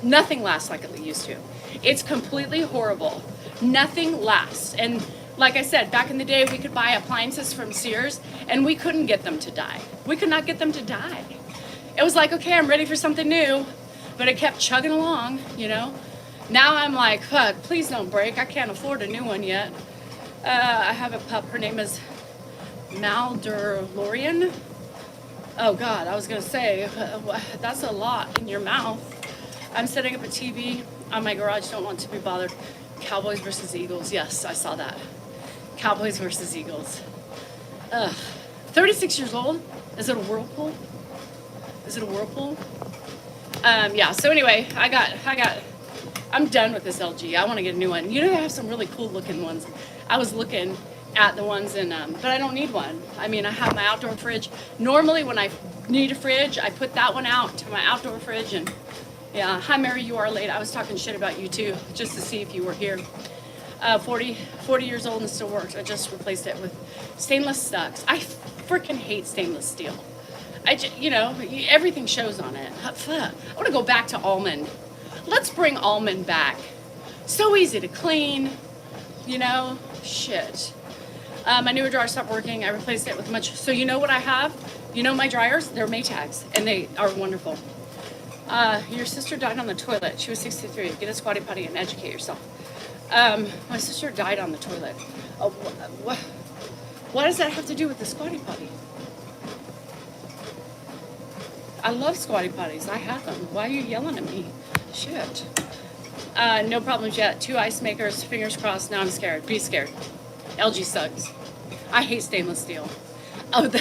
Nothing lasts like it used to. It's completely horrible. Nothing lasts. And like I said, back in the day, we could buy appliances from Sears, and we couldn't get them to die. We could not get them to die. It was like, okay, I'm ready for something new, but it kept chugging along, you know? Now I'm like, fuck, please don't break. I can't afford a new one yet. I have a pup. Her name is Maldorlorian. Oh, God, I was going to say, that's a lot in your mouth. I'm setting up a TV on my garage. Don't want to be bothered. Cowboys versus Eagles. Yes, I saw that. Cowboys versus Eagles. 36 years old. Is it a whirlpool? Yeah, so anyway, I'm done with this LG. I want to get a new one. You know, they have some really cool looking ones. I was looking at the ones but I don't need one. I mean, I have my outdoor fridge. Normally when I need a fridge, I put that one out to my outdoor fridge, and yeah. Hi Mary, you are late. I was talking shit about you too, just to see if you were here. 40 years old and still works. I just replaced it with stainless stucks. I freaking hate stainless steel. Everything shows on it. I want to go back to almond. Let's bring almond back. So easy to clean, shit. My newer dryer stopped working. I replaced it with much. So you know what I have? You know my dryers? They're Maytags, and they are wonderful. Your sister died on the toilet. She was 63. Get a Squatty Potty and educate yourself. My sister died on the toilet. Oh, what does that have to do with the Squatty Potty? I love Squatty Potties. I have them. Why are you yelling at me? Shit. No problems yet. 2 ice makers. Fingers crossed. Now I'm scared. Be scared. LG sucks. I hate stainless steel. Oh,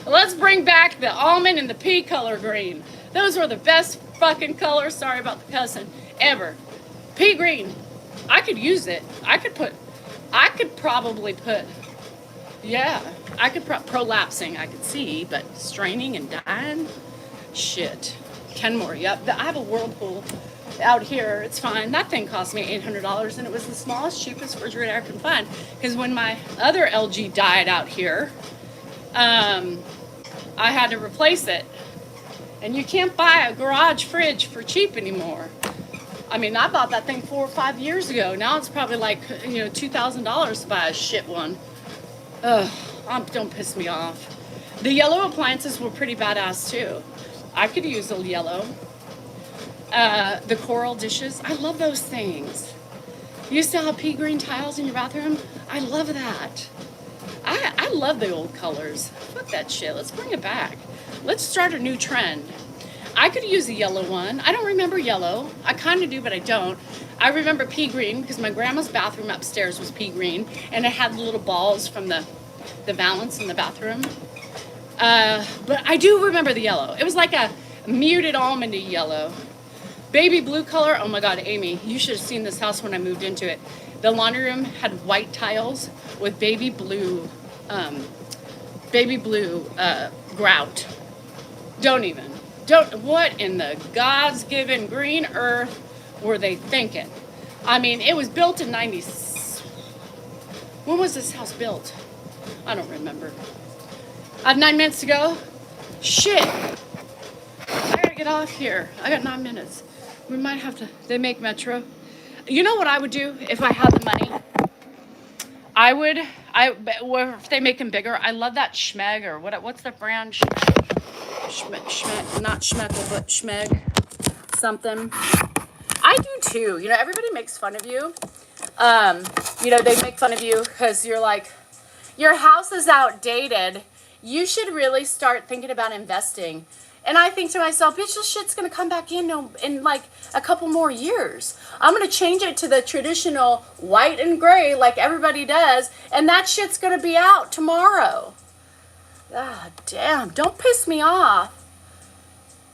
let's bring back the almond and the pea color green. Those were the best fucking colors. Sorry about the cussing. Ever. Pea green. I could use it. I could probably put, yeah, I could prolapsing, I could see, but straining and dying, shit. Kenmore, yep. I have a Whirlpool out here. It's fine. That thing cost me $800, and it was the smallest, cheapest refrigerator I could find. Because when my other LG died out here, I had to replace it. And you can't buy a garage fridge for cheap anymore. I mean, I bought that thing 4 or 5 years ago. Now it's probably like, $2,000 to buy a shit one. Ugh, don't piss me off. The yellow appliances were pretty badass too. I could use a yellow. The coral dishes, I love those things. You still have pea green tiles in your bathroom? I love that. I love the old colors. Fuck that shit. Let's bring it back. Let's start a new trend. I could use a yellow one. I don't remember yellow. I kind of do, but I don't. I remember pea green because my grandma's bathroom upstairs was pea green, and it had the little balls from the valance in the bathroom. But I do remember the yellow. It was like a muted almondy yellow. Baby blue color. Oh my God, Amy, you should have seen this house when I moved into it. The laundry room had white tiles with baby blue grout. What in the God's given green earth were they thinking? I mean, it was built in 90s. When was this house built? I don't remember. I have 9 minutes to go. Shit. I gotta get off here. I got 9 minutes. We might have to, they make Metro. You know what I would do if I had the money? If they make them bigger, I love that Schmeg, or what's the brand? Schmeg, not Schmeckel, but Schmeg something. I do too. Everybody makes fun of you. They make fun of you because you're like, your house is outdated. You should really start thinking about investing. And I think to myself, bitch, this shit's going to come back in like a couple more years. I'm going to change it to the traditional white and gray like everybody does. And that shit's going to be out tomorrow. Ah, damn. Don't piss me off.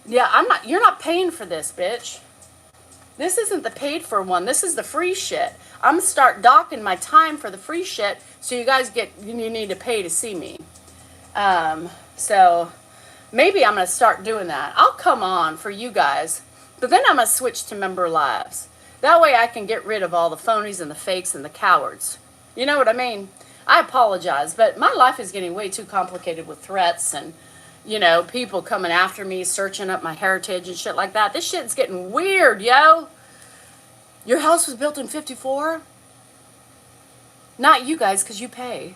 Yeah, you're not paying for this, bitch. This isn't the paid for one. This is the free shit. I'm going to start docking my time for the free shit so you guys you need to pay to see me. So maybe I'm going to start doing that. I'll come on for you guys, but then I'm going to switch to member lives. That way I can get rid of all the phonies and the fakes and the cowards. You know what I mean? I apologize, but my life is getting way too complicated with threats and, people coming after me, searching up my heritage and shit like that. This shit's getting weird, yo. Your house was built in 54? Not you guys, because you pay.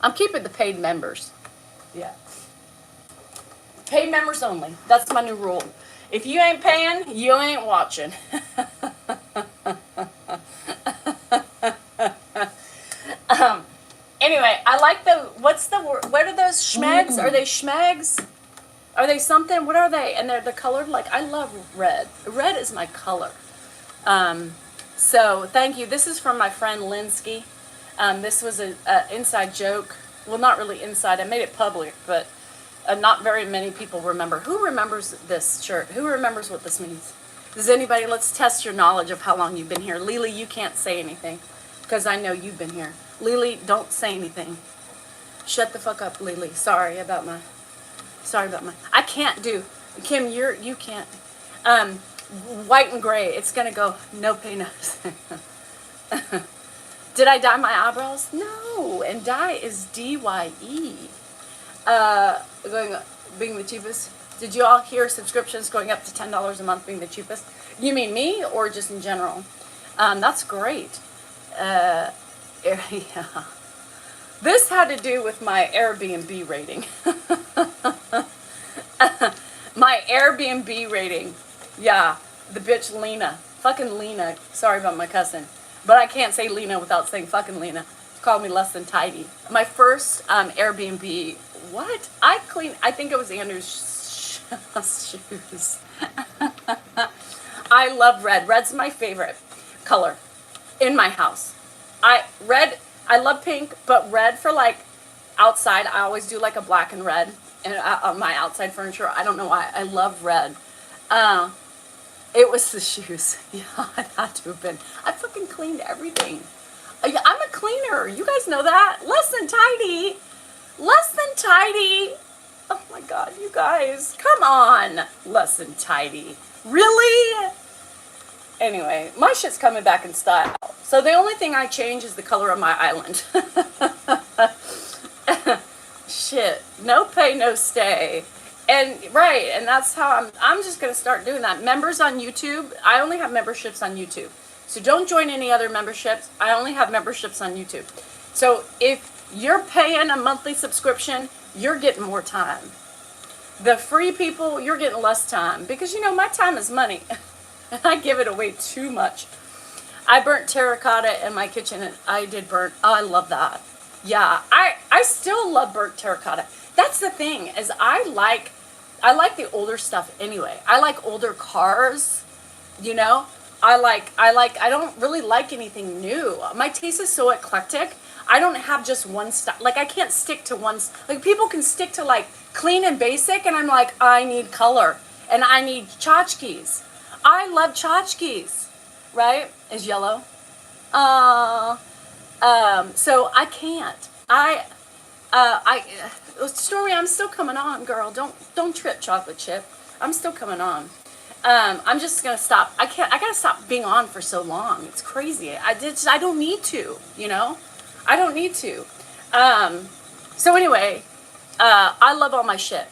I'm keeping the paid members. Yeah. Paid members only. That's my new rule. If you ain't paying, you ain't watching. Anyway, I like what are those schmegs? Are they schmegs? Are they something? What are they? And they're colored like, I love red. Red is my color. So thank you. This is from my friend Linsky. This was an inside joke. Well, not really inside. I made it public, but not very many people remember. Who remembers this shirt? Who remembers what this means? Does anybody? Let's test your knowledge of how long you've been here. Lily, you can't say anything because I know you've been here. Lily, don't say anything. Shut the fuck up, Lily. Sorry about my. I can't do. Kim, you can't. White and gray. It's gonna go no pay no. Did I dye my eyebrows? No. And dye is DYE. Being the cheapest. Did you all hear subscriptions going up to $10 a month being the cheapest? You mean me or just in general? That's great. Yeah. This had to do with my Airbnb rating. My Airbnb rating. Yeah. The bitch Lena. Fucking Lena. Sorry about my cussing. But I can't say Lena without saying fucking Lena. She called me less than tidy. My first Airbnb what? I think it was Andrew's shoes. I love red. Red's my favorite color in my house. I love pink, but red for like outside. I always do like a black and red and on my outside furniture. I don't know why. I love red. It was the shoes. Yeah, it had to have been. I fucking cleaned everything. I'm a cleaner. You guys know that. Less than tidy. Less than tidy. Oh my God, you guys. Come on. Less than tidy. Really? Anyway, my shit's coming back in style. So the only thing I change is the color of my island. Shit. No pay, no stay. And right, and that's how I'm just going to start doing that. Members on YouTube, I only have memberships on YouTube. So don't join any other memberships. I only have memberships on YouTube. So if you're paying a monthly subscription, you're getting more time. The free people, you're getting less time. Because, you know, my time is money. And I give it away too much. I burnt terracotta in my kitchen, and I did burnt. Oh, I love that. Yeah, I still love burnt terracotta. That's the thing, is I like the older stuff anyway. I like older cars, you know. I don't really like anything new. My taste is so eclectic. I don't have just one style. Like, I can't stick to one. Like, people can stick to, like, clean and basic, and I'm like, I need color, and I need tchotchkes. I love tchotchkes, right? Is yellow. So I can't. Stormy, I'm still coming on, girl. Don't trip, chocolate chip. I'm still coming on. I'm just gonna stop. I gotta stop being on for so long. It's crazy. I don't need to, you know? I don't need to. So anyway, I love all my shit.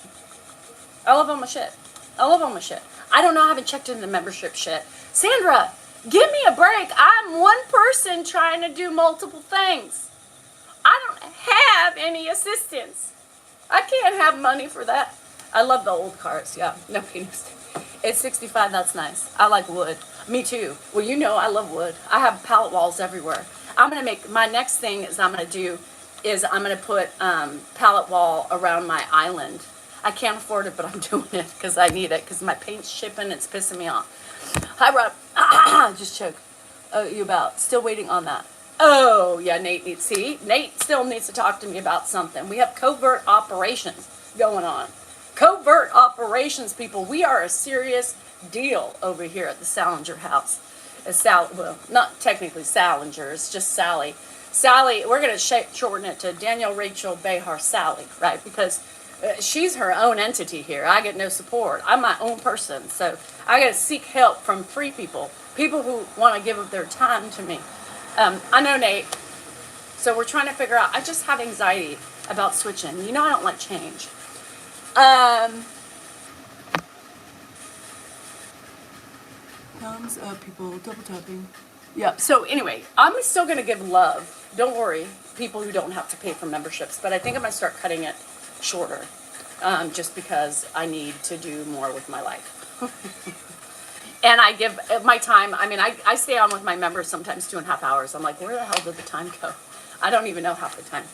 I love all my shit. I love all my shit. I don't know, I haven't checked into the membership shit. Sandra, give me a break. I'm one person trying to do multiple things. I don't have any assistance. I can't have money for that. I love the old cars, yeah. No penis. It's 65, that's nice. I like wood. Me too. Well, you know I love wood. I have pallet walls everywhere. I'm going to make, my next thing is I'm going to put pallet wall around my island. I can't afford it, but I'm doing it because I need it, because my paint's shipping, it's pissing me off. Hi, Rob. Just choke. Oh, you about? Still waiting on that. Oh, yeah, Nate still needs to talk to me about something. We have covert operations going on. Covert operations, people. We are a serious deal over here at the Salinger house. Well, not technically Salinger, it's just Sally. Sally, we're going to shorten it to Danielle Rachel Behar Sally, right? Because she's her own entity here. I get no support. I'm my own person. So I got to seek help from free people who want to give up their time to me. I know, Nate. So we're trying to figure out. I just have anxiety about switching. You know I don't like change. Thumbs up, people. Double tapping. Yeah. So anyway, I'm still going to give love. Don't worry, people who don't have to pay for memberships. But I think I'm going to start cutting it shorter. Just because I need to do more with my life. And I give my time. I mean, I stay on with my members sometimes 2.5 hours. I'm like, where the hell did the time go? I don't even know half the time.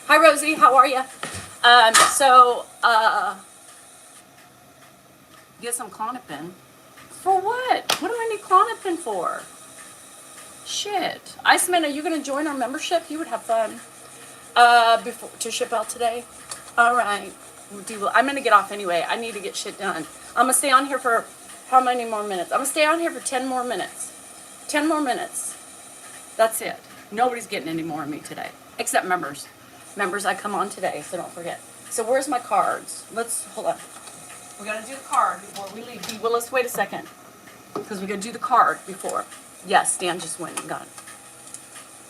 Hi, Rosie. How are you? Get some Clonopin. For what? What do I need Clonopin for? Shit. Iceman, are you going to join our membership? You would have fun. To ship out today? All right. I'm going to get off anyway. I need to get shit done. I'm going to stay on here for how many more minutes? I'm going to stay on here for 10 more minutes. 10 more minutes. That's it. Nobody's getting any more of me today. Except members. Members, I come on today, so don't forget. So where's my cards? Hold on. We got to do the card before we leave. B. Willis, wait a second. Because we got to do the card before. Yes, Dan just went and got it.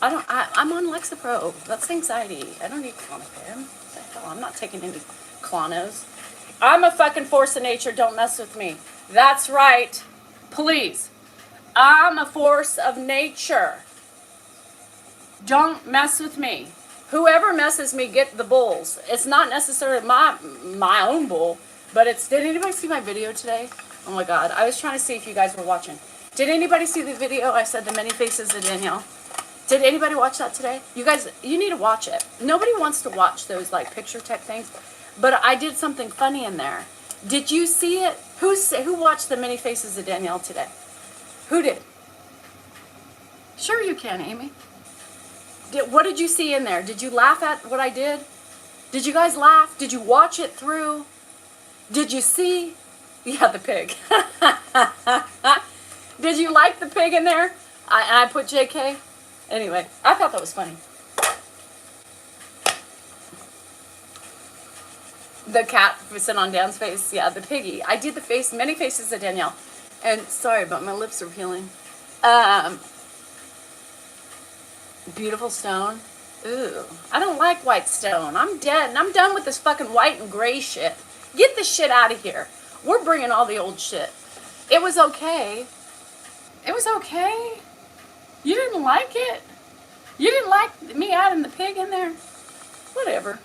I'm on Lexapro. That's anxiety. I don't need Clonopin. What the hell? I'm not taking any Clonos. I'm a fucking force of nature. Don't mess with me. That's right. Please. I'm a force of nature. Don't mess with me. Whoever messes me, get the bulls. It's not necessarily my own bull, but it's... Did anybody see my video today? Oh my God. I was trying to see if you guys were watching. Did anybody see the video? I said the many faces of Danielle. Did anybody watch that today? You guys, you need to watch it. Nobody wants to watch those like picture tech things. But I did something funny in there. Did you see it? Who watched the Many Faces of Danielle today? Who did? Sure you can, Amy. What did you see in there? Did you laugh at what I did? Did you guys laugh? Did you watch it through? Did you see? Yeah, the pig. Did you like the pig in there? I put JK. Anyway, I thought that was funny. The cat sitting on Dan's face. Yeah, the piggy. I did the face, Many Faces of Danielle. And sorry, but my lips are peeling. Beautiful stone. Ooh, I don't like white stone. I'm dead, and I'm done with this fucking white and gray shit. Get this shit out of here. We're bringing all the old shit. It was okay. It was okay. You didn't like it? You didn't like me adding the pig in there? Whatever.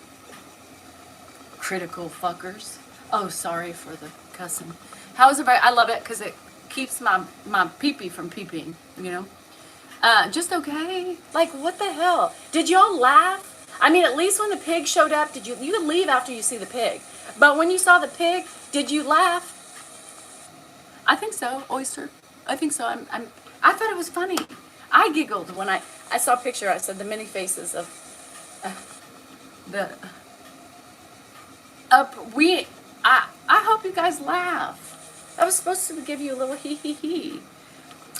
Critical fuckers. Oh, sorry for the cussing. How is it? I love it because it keeps my pee-pee from peeping, you know? Just okay. Like, what the hell? Did y'all laugh? I mean, at least when the pig showed up, you could leave after you see the pig. But when you saw the pig, did you laugh? I think so, Oyster. I think so. I thought it was funny. I giggled when I saw a picture. I said the Many Faces of I hope you guys laugh. I was supposed to give you a little hee hee hee.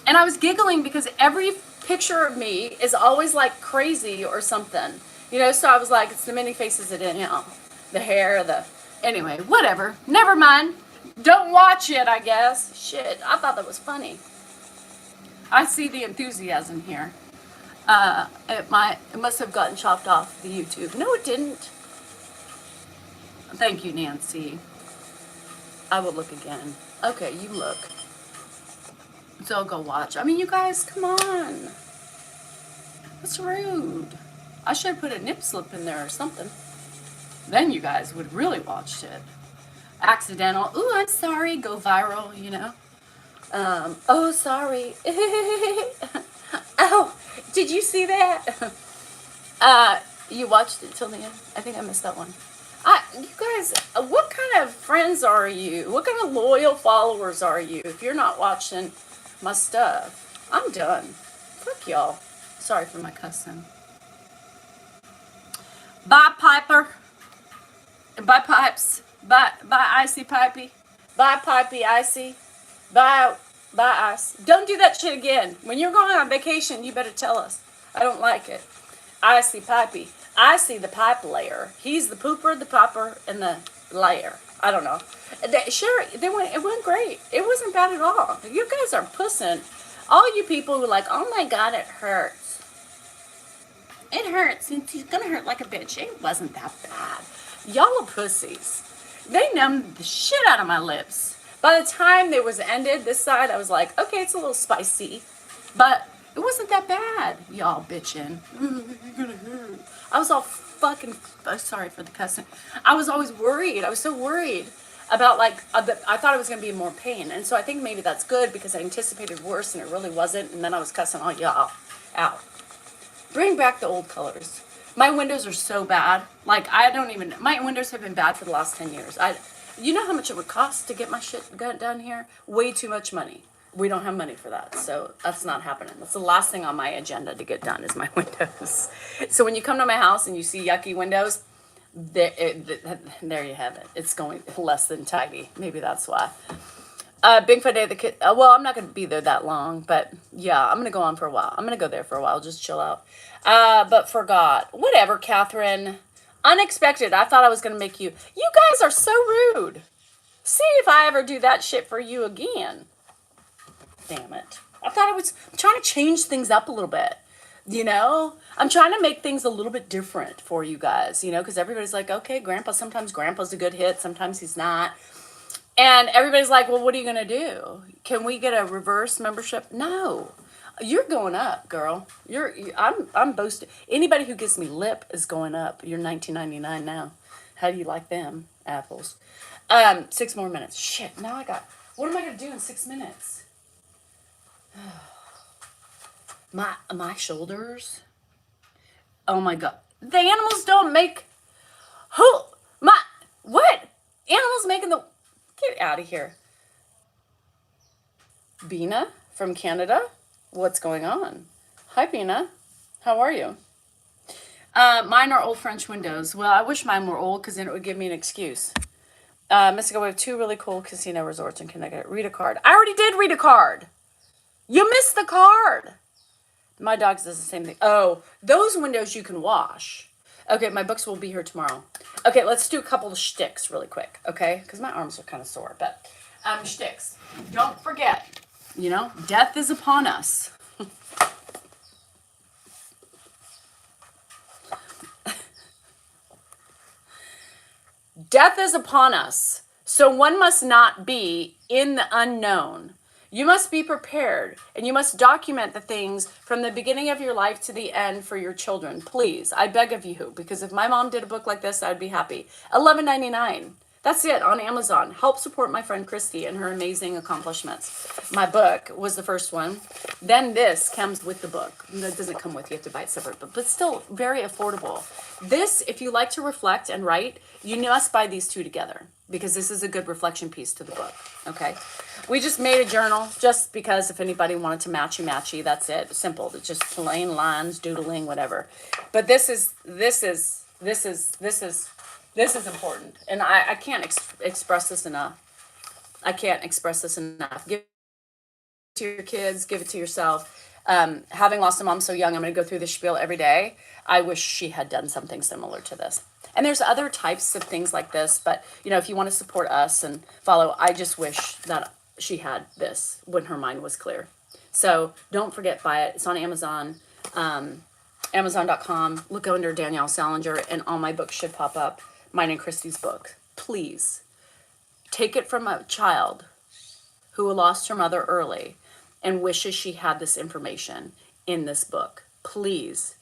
And I was giggling because every picture of me is always like crazy or something. You know, so I was like, it's the Many Faces of Danielle. The hair, anyway, whatever. Never mind. Don't watch it, I guess. Shit, I thought that was funny. I see the enthusiasm here. It must have gotten chopped off the YouTube. No, it didn't. Thank you, Nancy. I will look again. Okay, you look. So I'll go watch. I mean, you guys, come on. That's rude. I should have put a nip slip in there or something. Then you guys would really watch it. Accidental. Ooh, I'm sorry. Go viral, you know. Oh, sorry. Oh, did you see that? You watched it till the end? I think I missed that one. You guys, what kind of friends are you? What kind of loyal followers are you if you're not watching my stuff? I'm done. Fuck y'all. Sorry for my cussing. Bye, Piper. Bye, Pipes. Bye, Icy Pipey. Bye, Pipey Icy. Bye, Ice. Don't do that shit again. When you're going on vacation, you better tell us. I don't like it. Icy Pipey. I see the pipe layer. He's the pooper, the popper, and the layer. I don't know. It went great. It wasn't bad at all. You guys are pussing. All you people who are like, oh my God, it hurts. It hurts. It's gonna hurt like a bitch. It wasn't that bad. Y'all are pussies. They numbed the shit out of my lips. By the time they was ended, this side, I was like, okay, it's a little spicy. But it wasn't that bad, y'all bitching. You're gonna hurt. I was all fucking, sorry for the cussing. I was always worried. I was so worried about I thought it was going to be more pain. And so I think maybe that's good because I anticipated worse and it really wasn't. And then I was cussing all y'all out. Bring back the old colors. My windows are so bad. Like, my windows have been bad for the last 10 years. You know how much it would cost to get my shit done here? Way too much money. We don't have money for that, so that's not happening. That's the last thing on my agenda to get done is my windows. So when you come to my house and you see yucky windows, there you have it. It's going less than tidy. Maybe that's why. Bigfoot Day of the Kid. Well, I'm not going to be there that long, but yeah, I'm going to go on for a while. I'm going to go there for a while, just chill out. But forgot. Whatever, Catherine. Unexpected. I thought I was going to make you. You guys are so rude. See if I ever do that shit for you again. Damn it. I'm trying to change things up a little bit, you know? I'm trying to make things a little bit different for you guys, you know? Because everybody's like, okay, sometimes Grandpa's a good hit, sometimes he's not. And everybody's like, well, what are you going to do? Can we get a reverse membership? No. You're going up, girl. I'm boasting. Anybody who gives me lip is going up. You're $19.99 now. How do you like them apples? 6 more minutes. Shit, now what am I going to do in 6 minutes? My shoulders. Oh my God. The animals don't make What? Animals making the... Get out of here. Bina from Canada. What's going on? Hi, Bina. How are you? Mine are old French windows. Well, I wish mine were old because then it would give me an excuse. Mystical, we have 2 really cool casino resorts in Connecticut. Read a card. I already did read a card. You missed the card. My dogs does the same thing. Oh, those windows you can wash. Okay, my books will be here tomorrow. Okay, let's do a couple of shticks really quick, okay? Because my arms are kind of sore, but shticks. Don't forget, death is upon us. Death is upon us. So one must not be in the unknown. You must be prepared, and you must document the things from the beginning of your life to the end for your children. Please, I beg of you, because if my mom did a book like this, I'd be happy. $11.99. That's it, on Amazon. Help support my friend Christy and her amazing accomplishments. My book was the first one. Then this comes with the book. That doesn't come with, you have to buy it separate, but still very affordable. This, if you like to reflect and write, you must buy these 2 together, because this is a good reflection piece to the book, okay? We just made a journal just because if anybody wanted to matchy, that's it. Simple, it's just plain lines, doodling, whatever. But this is important, and I can't express this enough. I can't express this enough. Give it to your kids, give it to yourself. Having lost a mom so young, I'm going to go through this spiel every day. I wish she had done something similar to this. And there's other types of things like this, but if you want to support us and follow, I just wish that she had this when her mind was clear. So don't forget, buy it. It's on Amazon. Amazon.com. Look under Danielle Salinger, and all my books should pop up. Mine and Christy's book. Please take it from a child who lost her mother early and wishes she had this information in this book. Please.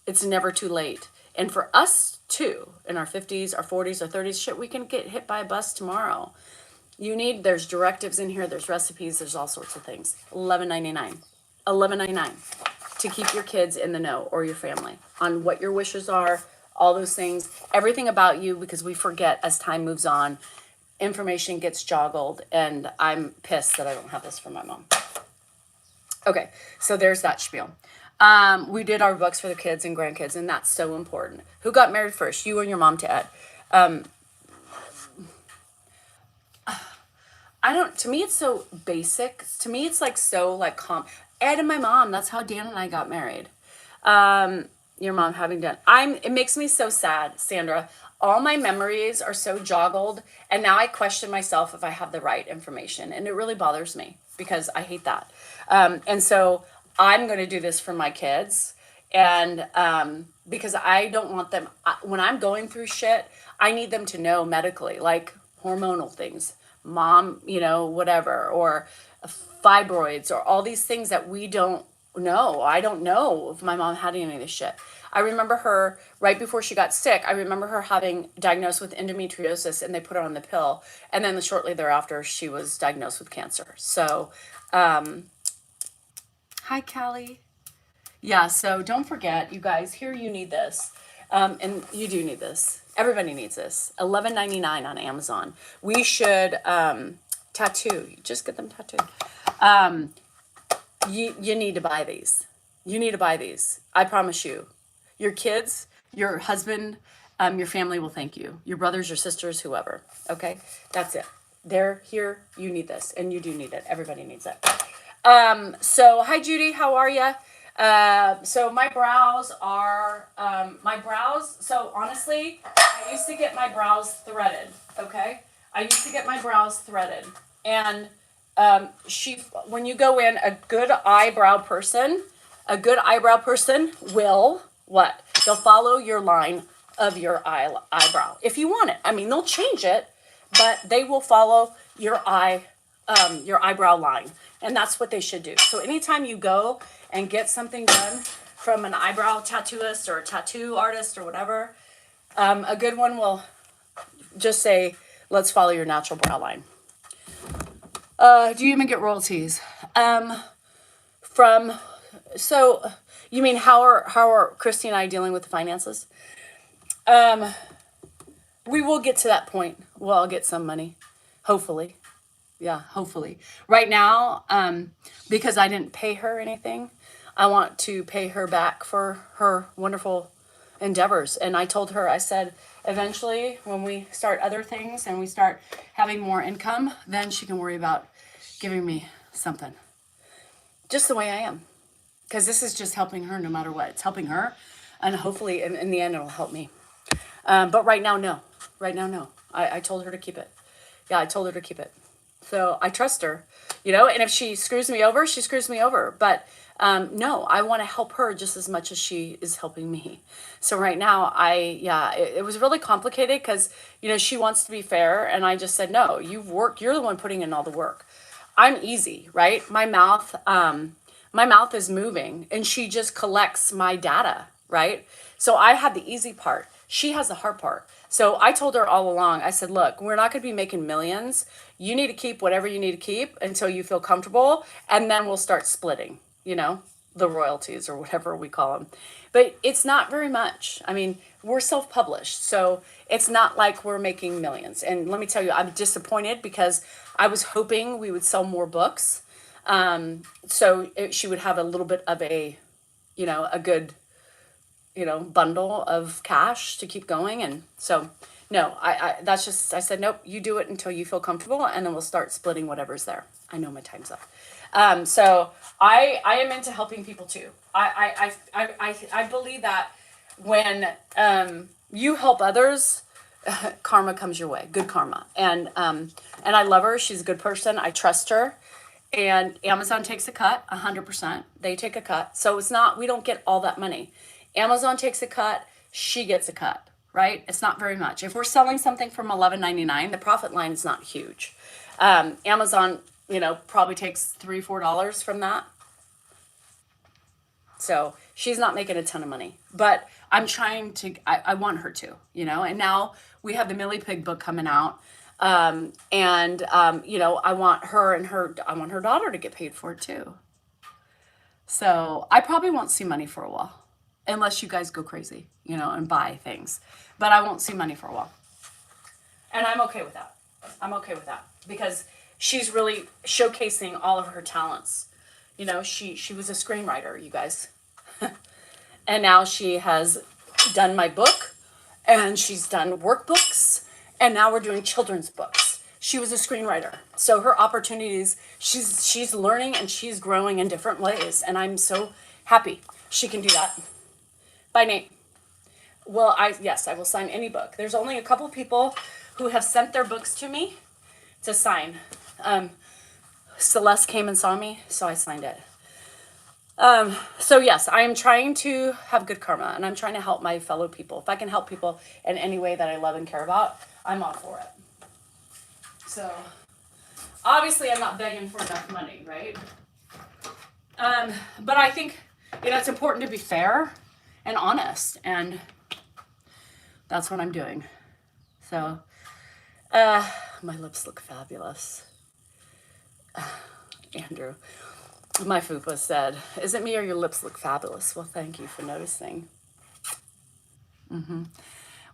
It's never too late. And for us too, in our 50s, our 40s, our 30s, shit, we can get hit by a bus tomorrow. There's directives in here, there's recipes, there's all sorts of things. $11.99. $11.99 to keep your kids in the know, or your family, on what your wishes are, all those things, everything about you, because we forget as time moves on. Information gets joggled, and I'm pissed that I don't have this for my mom. Okay, so there's that spiel. We did our books for the kids and grandkids, and that's so important. Who got married first, you or your mom to Ed? To me, it's so basic. To me, it's Ed and my mom, that's how Dan and I got married. Your mom having done, it makes me so sad, Sandra. All my memories are so joggled, and now I question myself if I have the right information, and it really bothers me because I hate that. And so I'm going to do this for my kids, and because I don't want them, when I'm going through shit, I need them to know medically, like hormonal things, mom, whatever, or fibroids, or all these things that we don't know. I don't know if my mom had any of this shit. I remember her, right before she got sick, I remember her having diagnosed with endometriosis, and they put her on the pill. And then shortly thereafter, she was diagnosed with cancer. So, hi, Callie. Yeah, so don't forget, you guys, here you need this. And you do need this. Everybody needs this. $11.99 on Amazon. We should tattoo. Just get them tattooed. You need to buy these. You need to buy these. I promise you. Your kids, your husband, your family will thank you. Your brothers, your sisters, whoever. Okay? That's it. They're here. You need this. And you do need it. Everybody needs it. So, hi, Judy. How are you? So my brows are, so honestly, I used to get my brows threaded. Okay? I used to get my brows threaded. And when you go in, a good eyebrow person will, what? They'll follow your line of your eyebrow. If you want it. I mean, they'll change it, but they will follow your eyebrow line. And that's what they should do. So anytime you go and get something done from an eyebrow tattooist or a tattoo artist or whatever, a good one will just say, let's follow your natural brow line. Do you even get royalties? So you mean how are Christy and I dealing with the finances? we will get to that point. We'll all get some money, hopefully. Yeah, hopefully. Right now, because I didn't pay her anything, I want to pay her back for her wonderful endeavors. And I told her, I said, eventually, when we start other things and we start having more income, then she can worry about giving me something. Just the way I am. Because this is just helping her no matter what. It's helping her. And hopefully, in the end, it'll help me. But right now, no. Right now, no. I told her to keep it. Yeah, I told her to keep it. So I trust her, you know, and if she screws me over, she screws me over. But no, I want to help her just as much as she is helping me. So right now, it was really complicated because, you know, she wants to be fair. And I just said, no, you're the one putting in all the work. I'm easy, right? My mouth is moving and she just collects my data, right? So I had the easy part. She has the hard part. So I told her all along, I said, look, we're not going to be making millions. You need to keep whatever you need to keep until you feel comfortable. And then we'll start splitting, you know, the royalties or whatever we call them. But it's not very much. I mean, we're self-published. So it's not like we're making millions. And let me tell you, I'm disappointed because I was hoping we would sell more books. She would have a little bit of a, you know, a good, you know, bundle of cash to keep going. And so, no, I said, nope, you do it until you feel comfortable and then we'll start splitting whatever's there. I know my time's up. So I am into helping people too. I believe that when, you help others, karma comes your way, good karma. And I love her. She's a good person. I trust her. And Amazon takes a cut, 100%. They take a cut. So it's not, we don't get all that money. Amazon takes a cut, she gets a cut, right? It's not very much. If we're selling something from $11.99, the profit line is not huge. Amazon, you know, probably takes $3-4 from that. So she's not making a ton of money, but I'm trying to, I want her to, you know, and now we have the Millie Pig book coming out. You know, I want her daughter to get paid for it too. So I probably won't see money for a while. Unless you guys go crazy, you know, and buy things. But I won't see money for a while. And I'm okay with that. I'm okay with that. Because she's really showcasing all of her talents. You know, she was a screenwriter, you guys. And now she has done my book. And she's done workbooks. And now we're doing children's books. She was a screenwriter. So her opportunities, she's learning and she's growing in different ways. And I'm so happy she can do that. By Nate. Well, yes, I will sign any book. There's only a couple people who have sent their books to me to sign. Celeste came and saw me, so I signed it. So yes, I am trying to have good karma, and I'm trying to help my fellow people. If I can help people in any way that I love and care about, I'm all for it. So, obviously I'm not begging for enough money, right? But I think, you know, it's important to be fair and honest, and that's what I'm doing. So, my lips look fabulous. Andrew, my fupa said, is it me or your lips look fabulous? Well, thank you for noticing.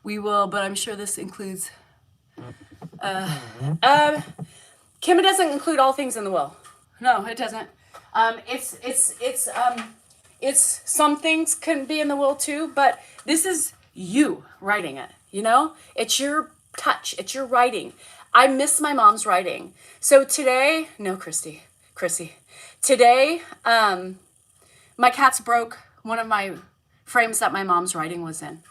We will, but I'm sure this includes, Kim, it doesn't include all things in the will. No, it doesn't. It's some things can be in the will too, but this is you writing it, you know? It's your touch, it's your writing. I miss my mom's writing. So today, no, Chrissy, today, my cats broke one of my frames that my mom's writing was in.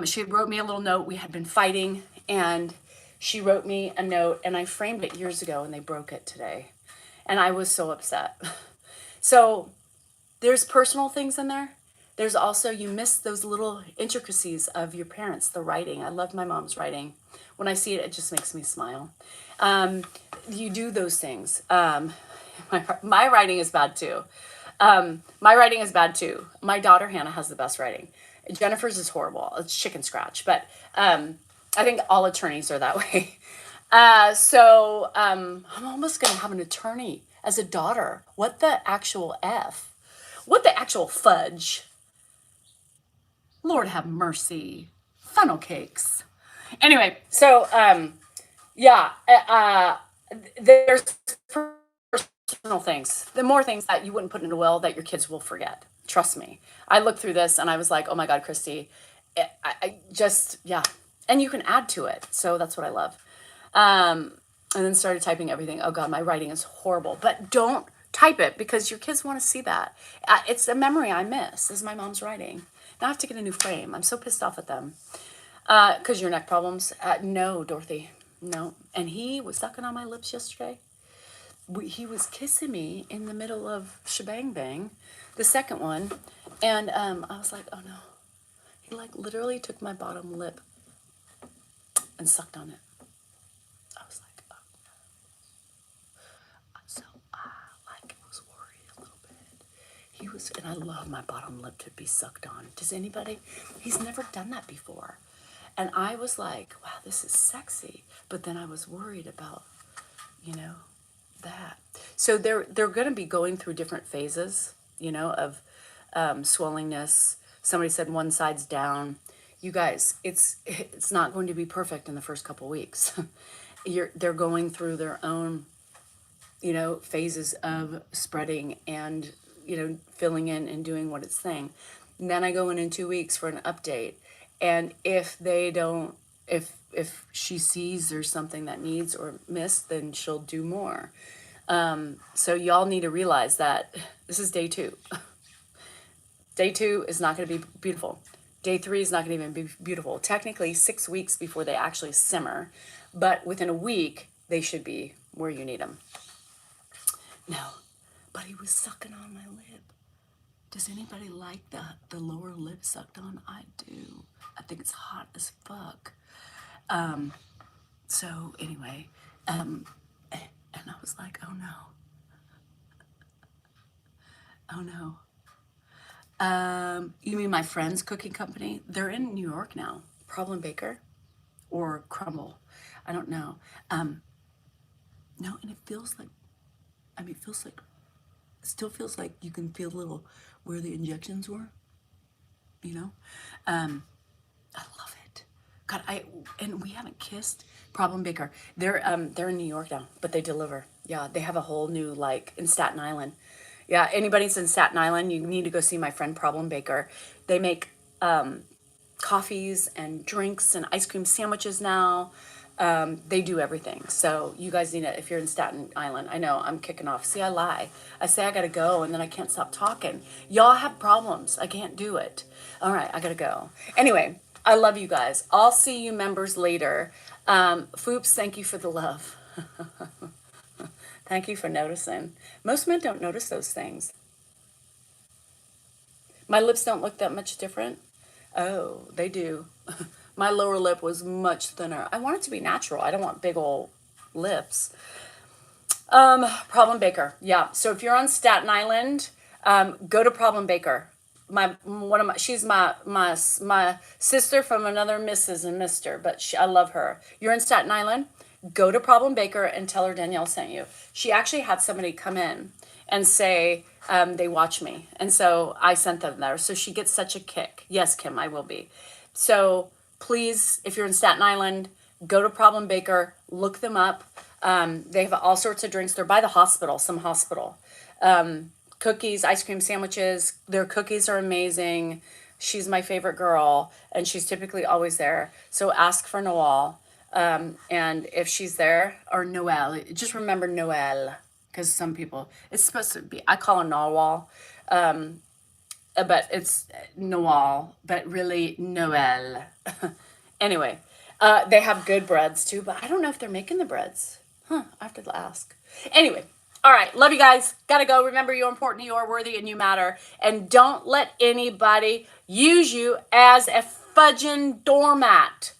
She wrote me a little note. We had been fighting, and she wrote me a note, and I framed it years ago, and they broke it today. And I was so upset. So there's personal things in there. There's also, you miss those little intricacies of your parents, the writing. I love my mom's writing. When I see it, it just makes me smile. You do those things. My writing is bad too. My daughter Hannah has the best writing. Jennifer's is horrible. It's chicken scratch. But I think all attorneys are that way. I'm almost going to have an attorney as a daughter. What the actual F? What the actual fudge? Lord have mercy. funnel cakes. Anyway, so yeah, there's personal things. The more things that you wouldn't put in a will that your kids will forget. Trust me. I looked through this and I was like, oh my God, Christy, I just, yeah. And you can add to it. So that's what I love. And then started typing everything. Oh God, my writing is horrible. But don't type it because your kids want to see that. It's a memory I miss is my mom's writing. Now I have to get a new frame. I'm so pissed off at them. Because your neck problems. No, Dorothy. No. And he was sucking on my lips yesterday. He was kissing me in the middle of shebang bang, the second one. And I was like, oh no. He like literally took my bottom lip and sucked on it. I was like, oh no. So I was worried a little bit. He was, and I love my bottom lip to be sucked on. Does anybody? He's never done that before. And I was like, wow, this is sexy. But then I was worried about, that. So they're going to be going through different phases, of swellingness. Somebody said one side's down. You guys, it's not going to be perfect in the first couple weeks. They're going through their own, phases of spreading and, filling in and doing what it's thing. And then I go in 2 weeks for an update. And if they don't, if she sees there's something that needs or missed, then she'll do more. So y'all need to realize that this is day 2. Day 2 is not going to be beautiful. Day 3 is not going to even be beautiful. Technically 6 weeks before they actually simmer, but within a week, they should be where you need them. No, but he was sucking on my lip. Does anybody like the lower lip sucked on? I do. I think it's hot as fuck. So anyway, and I was like, oh no. Oh no. You mean my friend's cooking company? They're in New York now. Problem Baker or Crumble. I don't know. No, and it feels like, it still feels like you can feel a little where the injections were, I love it. God, and we haven't kissed. Problem Baker. They're in New York now, but they deliver. Yeah, they have a whole new in Staten Island. Yeah, anybody's in Staten Island, you need to go see my friend Problem Baker. They make coffees and drinks and ice cream sandwiches now. They do everything. So you guys need it if you're in Staten Island. I know I'm kicking off. See, I lie. I say I gotta go and then I can't stop talking. Y'all have problems. I can't do it. All right, I gotta go. Anyway, I love you guys. I'll see you members later. Foops, thank you for the love. Thank you for noticing. Most men don't notice those things. My lips don't look that much different. Oh, they do. My lower lip was much thinner. I want it to be natural. I don't want big old lips. Problem Baker. Yeah. So if you're on Staten Island, go to Problem Baker. She's my sister from another Mrs. and Mr. But I love her. You're in Staten Island, go to Problem Baker and tell her Danielle sent you. She actually had somebody come in and say they watch me, and so I sent them there. So she gets such a kick. Yes, Kim, I will be. So please, if you're in Staten Island, go to Problem Baker, look them up. They have all sorts of drinks. They're by the hospital, some hospital. Cookies, ice cream sandwiches. Their cookies are amazing. She's my favorite girl, and she's typically always there. So ask for Noelle. And if she's there, or Noelle, just remember Noelle, because some people, it's supposed to be, I call her Noelle, but it's Noelle, but really Noelle. Anyway, they have good breads too, but I don't know if they're making the breads. I have to ask. Anyway. All right, love you guys. Gotta go. Remember, you're important, you are worthy, and you matter. And don't let anybody use you as a fudging doormat.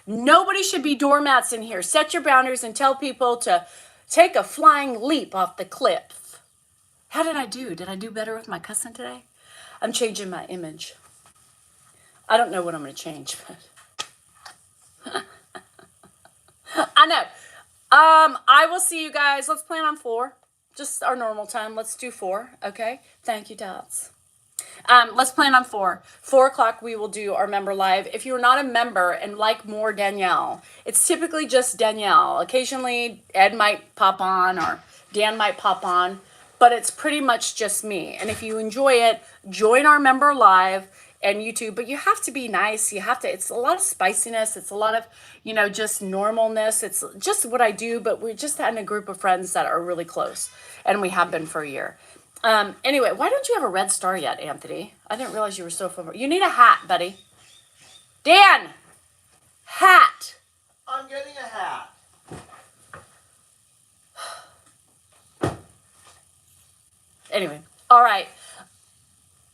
Nobody should be doormats in here. Set your boundaries and tell people to take a flying leap off the cliff. How did I do? Did I do better with my cussing today? I'm changing my image. I don't know what I'm going to change, but I know. I will see you guys. Let's plan on 4. Just our normal time. Let's do 4. Okay. Thank you, Dots. Let's plan on 4. 4 o'clock, we will do our member live. If you're not a member and like more Danielle, it's typically just Danielle. Occasionally, Ed might pop on or Dan might pop on, but it's pretty much just me. And if you enjoy it, join our member live and YouTube. But you have to be nice. You have to, it's a lot of spiciness. It's a lot of, you know, just normalness. It's just what I do, but we're just in a group of friends that are really close. And we have been for a year. Anyway, why don't you have a red star yet, Anthony? I didn't realize you were so familiar. You need a hat, buddy. Dan! Hat! I'm getting a hat. Anyway, all right.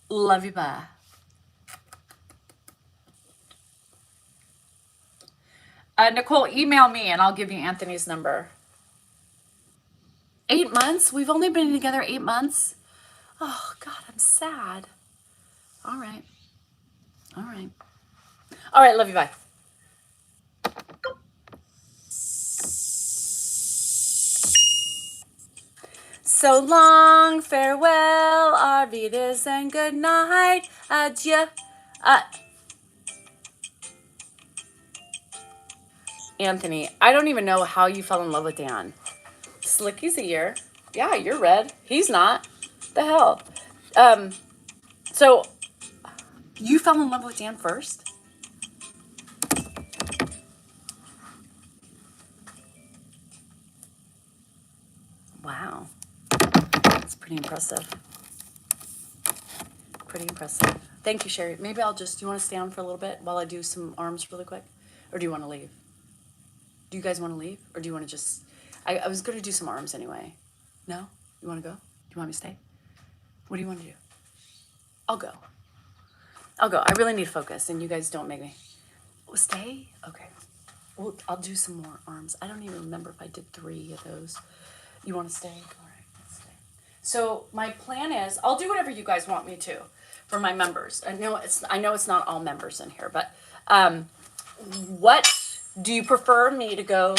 Love you, bye. Nicole, email me and I'll give you Anthony's number. 8 months? We've only been together 8 months? Oh, God, I'm sad. All right. All right. All right, love you, bye. So long, farewell, arvidas, and good night. Adieu. Anthony, I don't even know how you fell in love with Dan. Slicky's a year. Yeah, you're red. He's not. The hell. So you fell in love with Dan first? Wow. That's pretty impressive. Pretty impressive. Thank you, Sherry. Maybe I'll just, do you want to stay on for a little bit while I do some arms really quick? Or do you want to leave? Do you guys want to leave? Or do you want to just, I was going to do some arms anyway. No? You want to go? Do you want me to stay? What do you want to do? I'll go. I'll go. I really need focus, and you guys don't make me. Oh, stay? Okay. Well, I'll do some more arms. I don't even remember if I did 3 of those. You want to stay? All right, let's stay. So my plan is, I'll do whatever you guys want me to for my members. I know it's not all members in here, but what do you prefer me to go?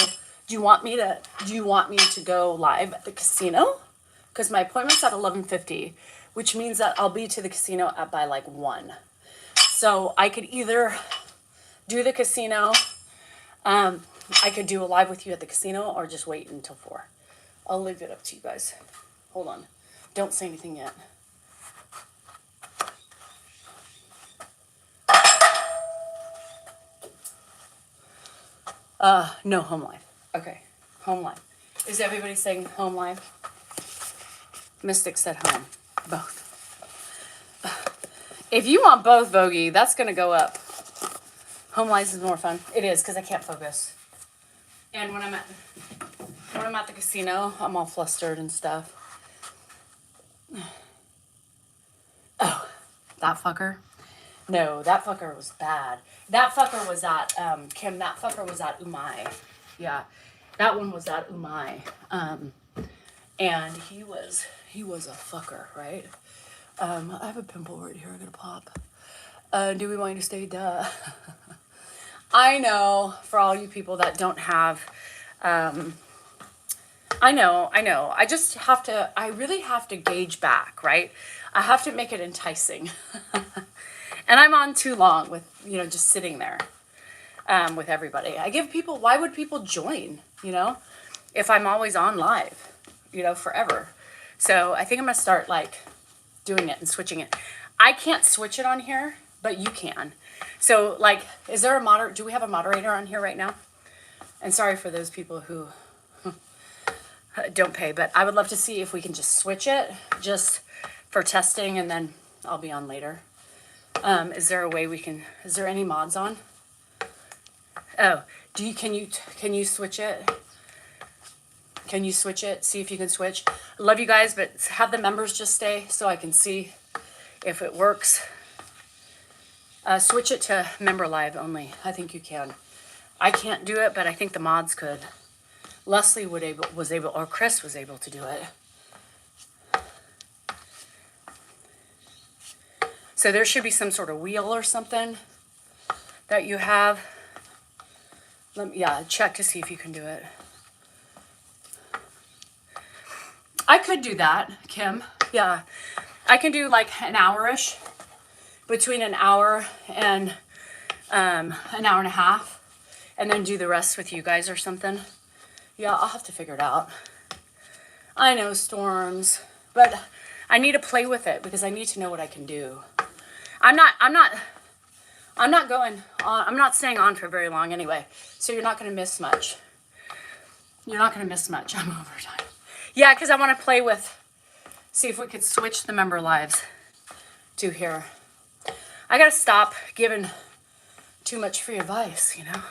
Do you want me to go live at the casino? Because my appointment's at 11:50, which means that I'll be to the casino by like 1. So I could either do the casino, I could do a live with you at the casino, or just wait until 4. I'll leave it up to you guys. Hold on. Don't say anything yet. No, home life. Okay, home life. Is everybody saying home life? Mystic said home. Both. If you want both, Vogie, that's going to go up. Home life is more fun. It is, because I can't focus. And when I'm at the casino, I'm all flustered and stuff. Oh, that fucker? No, that fucker was bad. That fucker was at, Kim, that fucker was at Umai. Yeah, that one was at Umai. And he was a fucker, right? I have a pimple right here, I'm gonna pop. Do we want you to stay? Duh. I know, for all you people that don't have, I know. I really have to gauge back, right? I have to make it enticing. And I'm on too long with, just sitting there with everybody. I give people, why would people join, if I'm always on live, forever. So I think I'm going to start doing it and switching it. I can't switch it on here, but you can. So is there a do we have a moderator on here right now? And sorry for those people who don't pay, but I would love to see if we can just switch it just for testing, and then I'll be on later. Is there a way we can, is there any mods on? Oh, can you switch it? Can you switch it? See if you can switch. I love you guys, but have the members just stay so I can see if it works. Switch it to member live only. I think you can. I can't do it, but I think the mods could. Leslie was able, or Chris was able to do it. So there should be some sort of wheel or something that you have. Check to see if you can do it. I could do that, Kim. Yeah, I can do an hour-ish. between an hour and an hour and a half, and then do the rest with you guys or something. Yeah, I'll have to figure it out. I know storms, but I need to play with it because I need to know what I can do. I'm not going on, I'm not staying on for very long anyway, so you're not going to miss much. You're not going to miss much. I'm overtime. Yeah, because I want to play with, see if we could switch the member lives to here. I got to stop giving too much free advice, you know.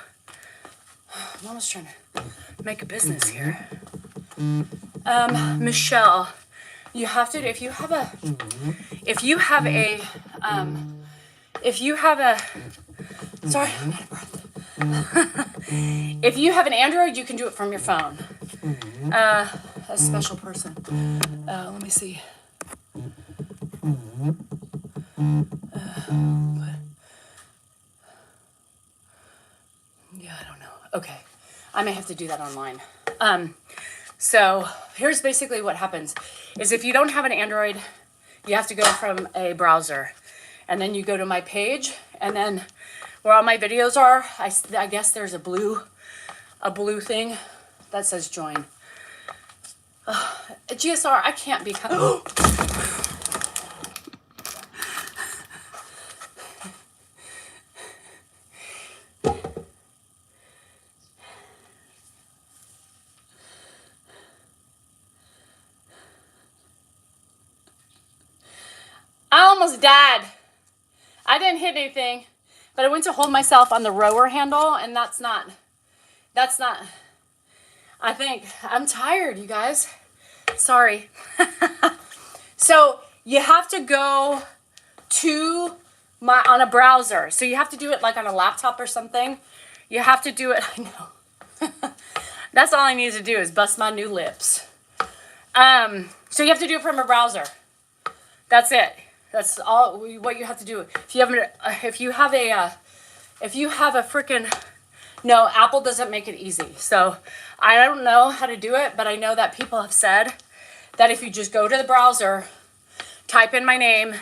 I'm almost trying to make a business here. Michelle, you have to, if you have a, sorry, I'm out of breath. If you have an Android, you can do it from your phone. A special person. Let me see. Yeah, I don't know. Okay. I may have to do that online. So here's basically what happens is if you don't have an Android, you have to go from a browser, and then you go to my page, and then where all my videos are, I guess there's a blue thing that says join. GSR, I can't be. I almost died. I didn't hit anything, but I went to hold myself on the rower handle, and that's not, I think, I'm tired, you guys. Sorry. So you have to go to on a browser. So you have to do it like on a laptop or something. You have to do it, I know. That's all I need to do is bust my new lips. So you have to do it from a browser. That's it. That's all what you have to do. If you have a freaking, no, Apple doesn't make it easy. So I don't know how to do it, but I know that people have said that if you just go to the browser, type in my name,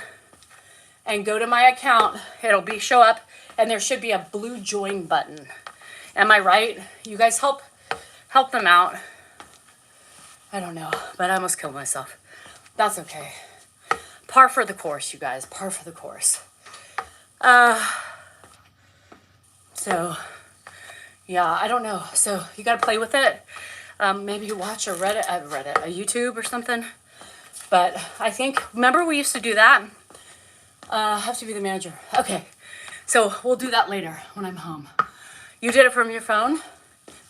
and go to my account, it'll show up, and there should be a blue join button. Am I right? You guys help them out. I don't know, but I almost killed myself. That's okay. Par for the course, you guys. Par for the course. So, yeah, I don't know. So you got to play with it. Maybe watch a YouTube or something. But I think, remember we used to do that? Have to be the manager. Okay. So we'll do that later when I'm home. You did it from your phone,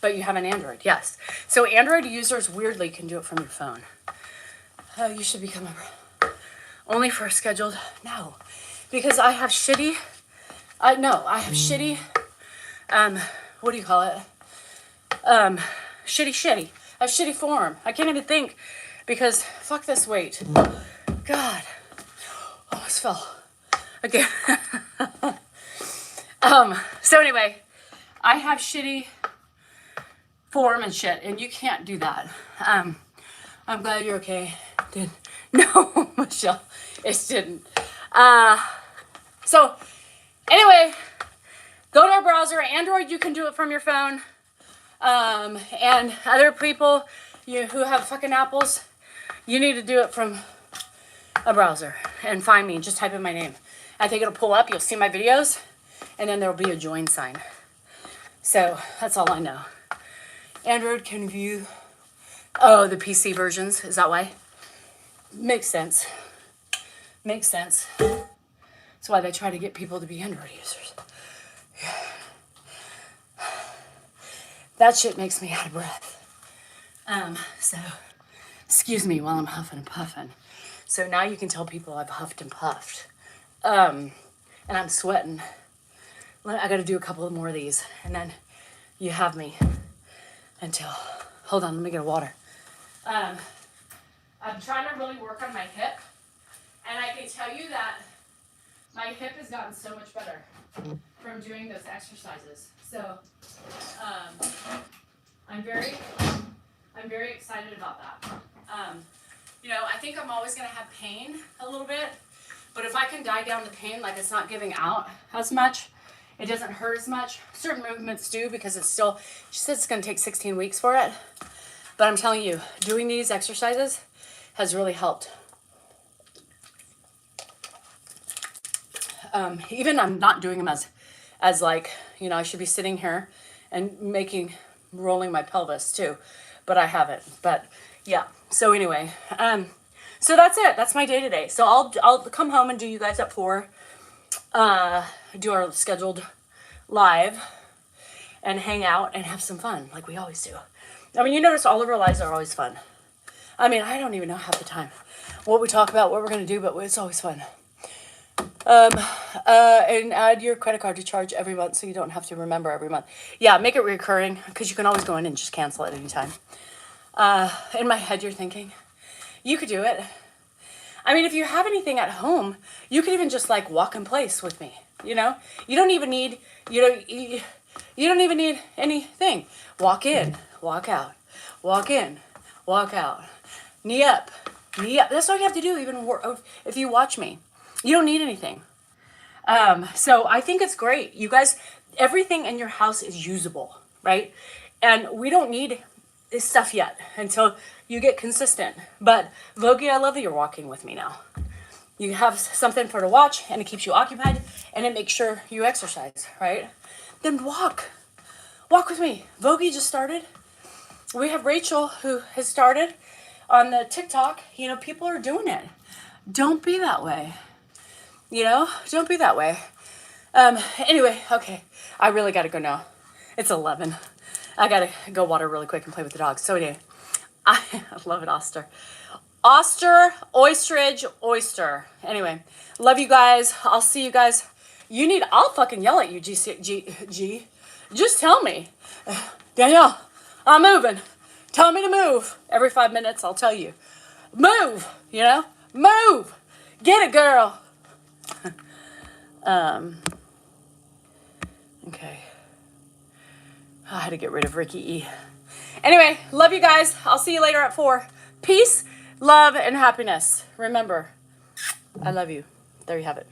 but you have an Android. Yes. So Android users weirdly can do it from your phone. You should become a... Only for a scheduled, no, because I have shitty, what do you call it? Shitty. I have shitty form. I can't even think because fuck this weight. God, almost fell again. So anyway, I have shitty form and shit, and you can't do that. I'm glad you're okay. No, Michelle, it didn't. So, anyway, go to our browser. Android, you can do it from your phone. And other people who have fucking Apples, you need to do it from a browser. And find me. Just type in my name. I think it'll pull up. You'll see my videos. And then there'll be a join sign. So, that's all I know. Android can view... Oh, the PC versions. Is that why? Makes sense. Makes sense. That's why they try to get people to be Android users. That shit makes me out of breath. So, excuse me while I'm huffing and puffing. So now you can tell people I've huffed and puffed. And I'm sweating. I gotta do a couple more of these. And then you have me until... Hold on, let me get a water. I'm trying to really work on my hip, and I can tell you that my hip has gotten so much better from doing those exercises. So I'm very excited about that. I think I'm always going to have pain a little bit, But if I can die down the pain, like it's not giving out as much, it doesn't hurt as much. Certain movements do because it's still, she says it's going to take 16 weeks for it. But I'm telling you, doing these exercises has really helped. Even I'm not doing them as like, you know, I should be sitting here and rolling my pelvis too, but I haven't. But yeah, so anyway, so that's it. That's my day today. So I'll come home and do you guys at 4, do our scheduled live and hang out and have some fun like we always do. I mean, you notice all of our lives are always fun. I mean, I don't even know half the time what we talk about, what we're going to do, but it's always fun. And add your credit card to charge every month so you don't have to remember every month. Yeah, make it recurring because you can always go in and just cancel it anytime. In my head, you're thinking, you could do it. I mean, if you have anything at home, you could even just like walk in place with me, you know? You don't even need, you don't even need anything. Walk in, walk out, walk in, walk out. Knee up, knee up. That's all you have to do even if you watch me. You don't need anything. So I think it's great. You guys, everything in your house is usable, right? And we don't need this stuff yet until you get consistent. But Vogie, I love that you're walking with me now. You have something for to watch and it keeps you occupied and it makes sure you exercise, right? Then walk. Walk with me. Vogie just started. We have Rachel who has started on the TikTok. You know, people are doing it. Don't be that way. You know, don't be that way. Anyway, okay. I really got to go now. It's 11. I got to go water really quick and play with the dogs. So anyway, I love it, Oster. Oster, ostrich, oyster. Anyway, love you guys. I'll see you guys. I'll fucking yell at you, G. Just tell me. Danielle, I'm moving. Tell me to move. Every 5 minutes, I'll tell you. Move, you know? Move. Get it, girl. Okay. I had to get rid of Ricky E. Anyway, love you guys. I'll see you later at 4. Peace, love, and happiness. Remember, I love you. There you have it.